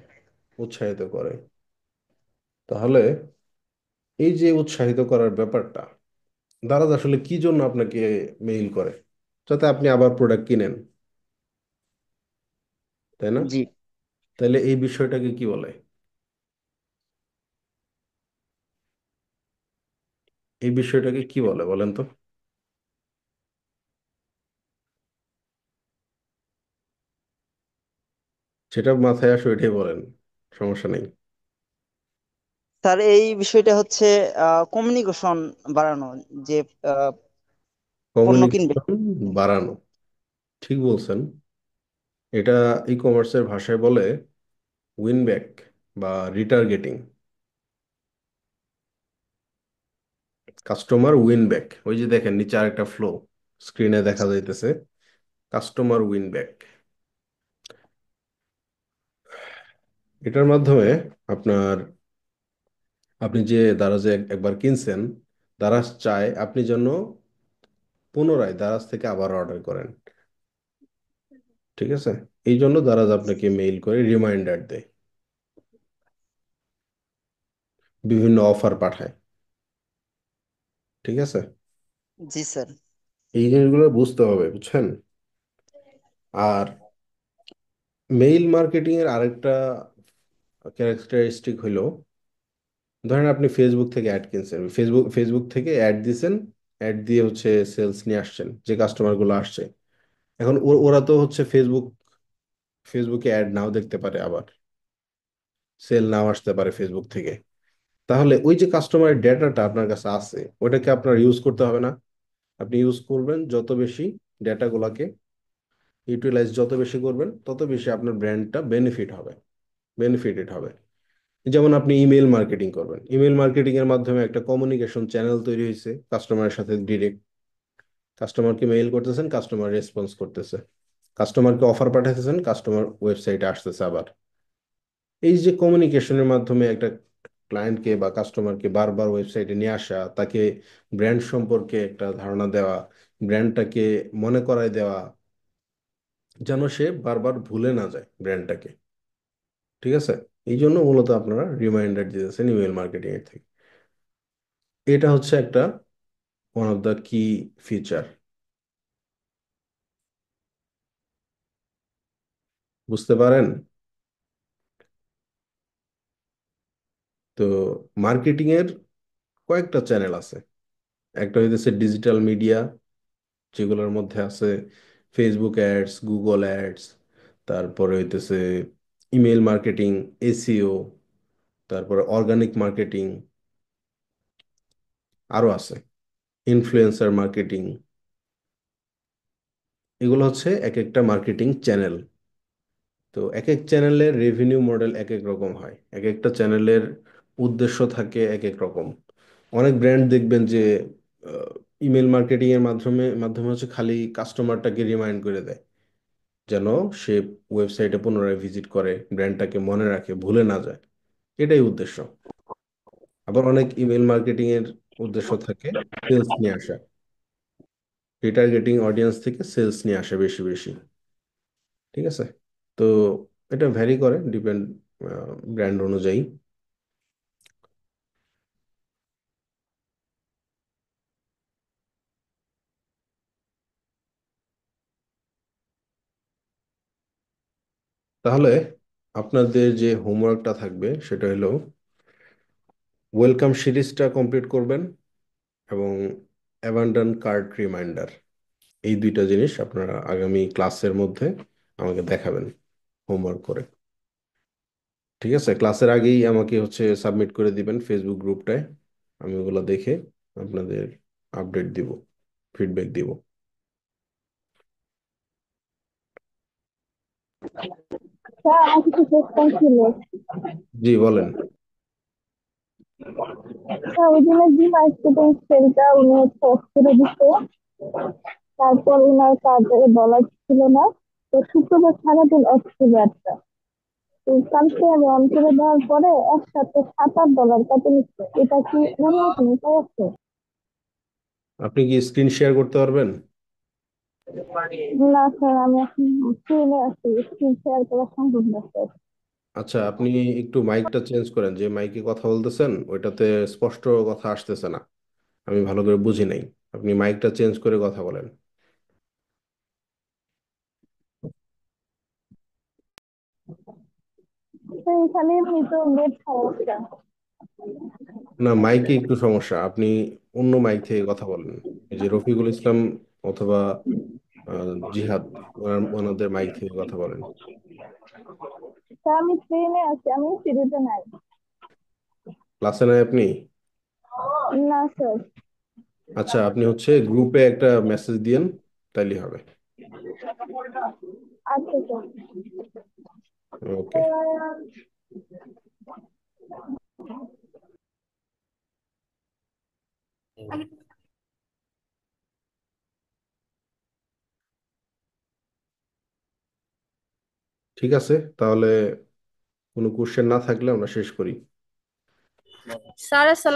উৎসাহিত করে। তাহলে এই যে উৎসাহিত করার ব্যাপারটা, দারাজ আসলে কি জন্য আপনাকে মেইল করে? যাতে আপনি আবার প্রোডাক্ট কিনেন, তাই না? জি তাহলে এই বিষয়টাকে কি বলে? এই বিষয়টাকে কি বলে বলেন তো? সেটা মাথায় আসো এটাই বলেন, সমস্যা নেই। স্যার, এই বিষয়টা হচ্ছে কমিউনিকেশন বাড়ানো, যে আহ, পণ্য কিনবে। কমিউনিকেশন বাড়ানো, ঠিক বলছেন। এটা ই কমার্সের ভাষায় বলে উইন ব্যাক বা রিটার্গেটিং। কাস্টমার উইন ব্যাক, ওই যে দেখেন নিচে আরেকটা ফ্লো স্ক্রিনে দেখা যাইতেছে, কাস্টমার উইন ব্যাক। এটার মাধ্যমে আপনার, আপনি যে দারাজে একবার কিনছেন, দারাজ চায় আপনি যেন পুনরায় দারাজ থেকে আবার অর্ডার করেন, ঠিক আছে? এই জন্য দারাজ আপনাকে মেইল করে রিমাইন্ডার দেয়, বিভিন্ন অফার পাঠায়। ঠিক আছে? জি স্যার। এই জিনিসগুলো বুঝতে হবে, বুঝছেন? আর মেইল মার্কেটিং এর আরেকটা ক্যারেক্টারিস্টিক হইলো, ধরেন আপনি ফেসবুক থেকে অ্যাড কিনছেন, ফেসবুক থেকে অ্যাড দিছেন, অ্যাড দিয়ে হচ্ছে সেলস নিয়ে আসছেন, যে কাস্টমার গুলো আসছে। এখন ওরা তো হচ্ছে ফেসবুকে অ্যাড নাও দেখতে পারে, আবার সেল নাও আসতে পারে ফেসবুক থেকে। তাহলে ওই যে কাস্টমারের ডেটাটা আপনার কাছে আছে, ওটাকে আপনার ইউজ করতে হবে না? আপনি ইউজ করবেন যত বেশি, ডেটাগুলোকে ইউটিলাইজ যত বেশি করবেন, তত বেশি আপনার ব্র্যান্ডটা বেনিফিটেড হবে। যেমন আপনি ইমেল মার্কেটিং করবেন, ইমেল মার্কেটিং এর মাধ্যমে একটা কমিউনিকেশন চ্যানেল তৈরি হয়েছে কাস্টমারের সাথে ডিরেক্ট। কাস্টমারকে মেইল করতেছেন, কাস্টমার রেসপন্স করতেছে, কাস্টমারকে অফার পাঠাতেছেন, কাস্টমার ওয়েবসাইটে আসতেছে আবার। এই যে কমিউনিকেশনের মাধ্যমে একটা ক্লায়েন্টকে বা কাস্টমারকে বারবার ওয়েবসাইটে নিয়ে আসা, তাকে ব্র্যান্ড সম্পর্কে একটা ধারণা দেওয়া, ব্র্যান্ডটাকে মনে করায় দেওয়া, যেন সে বারবার ভুলে না যায় ব্র্যান্ডটাকে। ঠিক আছে? এই জন্য মূলত আপনারা রিমাইন্ডার দিতেছেন ইমেল মার্কেটিং এর থেকে। এটা হচ্ছে একটা ওয়ান অফ দ্য কি ফিচার। বুঝতে পারেন? তো মার্কেটিং এর কয়েকটা চ্যানেল আছে। একটা হইতেছে ডিজিটাল মিডিয়া, যেগুলোর মধ্যে আছে ফেসবুক অ্যাডস, গুগল অ্যাডস, তারপরে হইতেছে ইমেল মার্কেটিং, এসইও, তারপরে অর্গানিক মার্কেটিং, আরো আছে ইনফ্লুয়েন্সার মার্কেটিং। এগুলো হচ্ছে এক একটা মার্কেটিং চ্যানেল। তো এক এক চ্যানেলের রেভিনিউ মডেল এক এক রকম হয়, এক একটা চ্যানেলের উদ্দেশ্য থাকে এক এক রকম। অনেক ব্র্যান্ড দেখবেন যে ইমেল মার্কেটিং এর মাধ্যমে হচ্ছে খালি কাস্টমারটাকে রিমাইন্ড করে দেয়, যেন সে ওয়েবসাইটে পুনরায় ভিজিট করে, ব্র্যান্ডটাকে মনে রাখে, ভুলে না যায়। এটাই উদ্দেশ্য। আবার অনেক ইমেল মার্কেটিং এর উদ্দেশ্য থাকে সেলস নিয়ে আসা, রিটার্গেটিং অডিয়েন্স থেকে সেলস নিয়ে আসা বেশি বেশি। ঠিক আছে? তো এটা ভ্যারি করে, ডিপেন্ড ব্র্যান্ড অনুযায়ী। তাহলে আপনাদের যে হোমওয়ার্কটা থাকবে সেটা হলো ওয়েলকাম সিরিজটা কমপ্লিট করবেন, এবং অ্যাবান্ডন কার্ট রিমাইন্ডার, এই দুইটা জিনিস আপনারা আগামী ক্লাসের মধ্যে আমাকে দেখাবেন হোমওয়ার্ক করে। ঠিক আছে? ক্লাসের আগেই আমাকে হচ্ছে সাবমিট করে দিবেন ফেসবুক গ্রুপটায়। আমি ওগুলো দেখে আপনাদের আপডেট দিব, ফিডব্যাক দিব। স্যার আমার কিছু কোশ্চেন ছিল। জি বলেন। স্যার ওই দিনের যে মার্কেটিং সেলটা উনি হচ্ছে অফ করে দিতে, তারপর উনার কাজে বলা ছিল না, তো শুক্রবার সারাদিন অফ ছিল একটা। তো কালকে আমি অন করে দেওয়ার পরে একসাথে $7-8 কেটে নিচ্ছে, এটা কি অন্য কোনো উপায় আছে? আপনি কি স্ক্রিন শেয়ার করতে পারবেন? না স্যার, আমি এখন ট্রেনে আছি, স্ক্রিন শেয়ার করা সম্ভব না স্যার। আচ্ছা, আপনি একটু মাইকটা চেঞ্জ করেন, যে মাইকে কথা বলতেছেন ওইটাতে স্পষ্ট কথা আসতেছে না, আমি ভালো করে বুঝি নাই। আপনি মাইকটা চেঞ্জ করে কথা বলেন। তো এখানে এমনি তো নেট সমস্যা। না, মাইকে একটু সমস্যা, আপনি অন্য মাইক থেকে কথা বলেন। এই যে রফিকুল ইসলাম অথবা জিহাদ, ওনাদের মাইক থেকে কথা বলেন। স্যার আমি ট্রেনে আছি, আমি সিরিজে নাই। ক্লাসে নাই আপনি? না স্যার। আচ্ছা, আপনি হচ্ছে গ্রুপে একটা মেসেজ দিয়েন, তাইলে হবে। আচ্ছা স্যার। ওকে, ঠিক আছে। তাহলে কোনো কোশ্চেন না থাকলে আমরা শেষ করি। স্যার আসসালাম।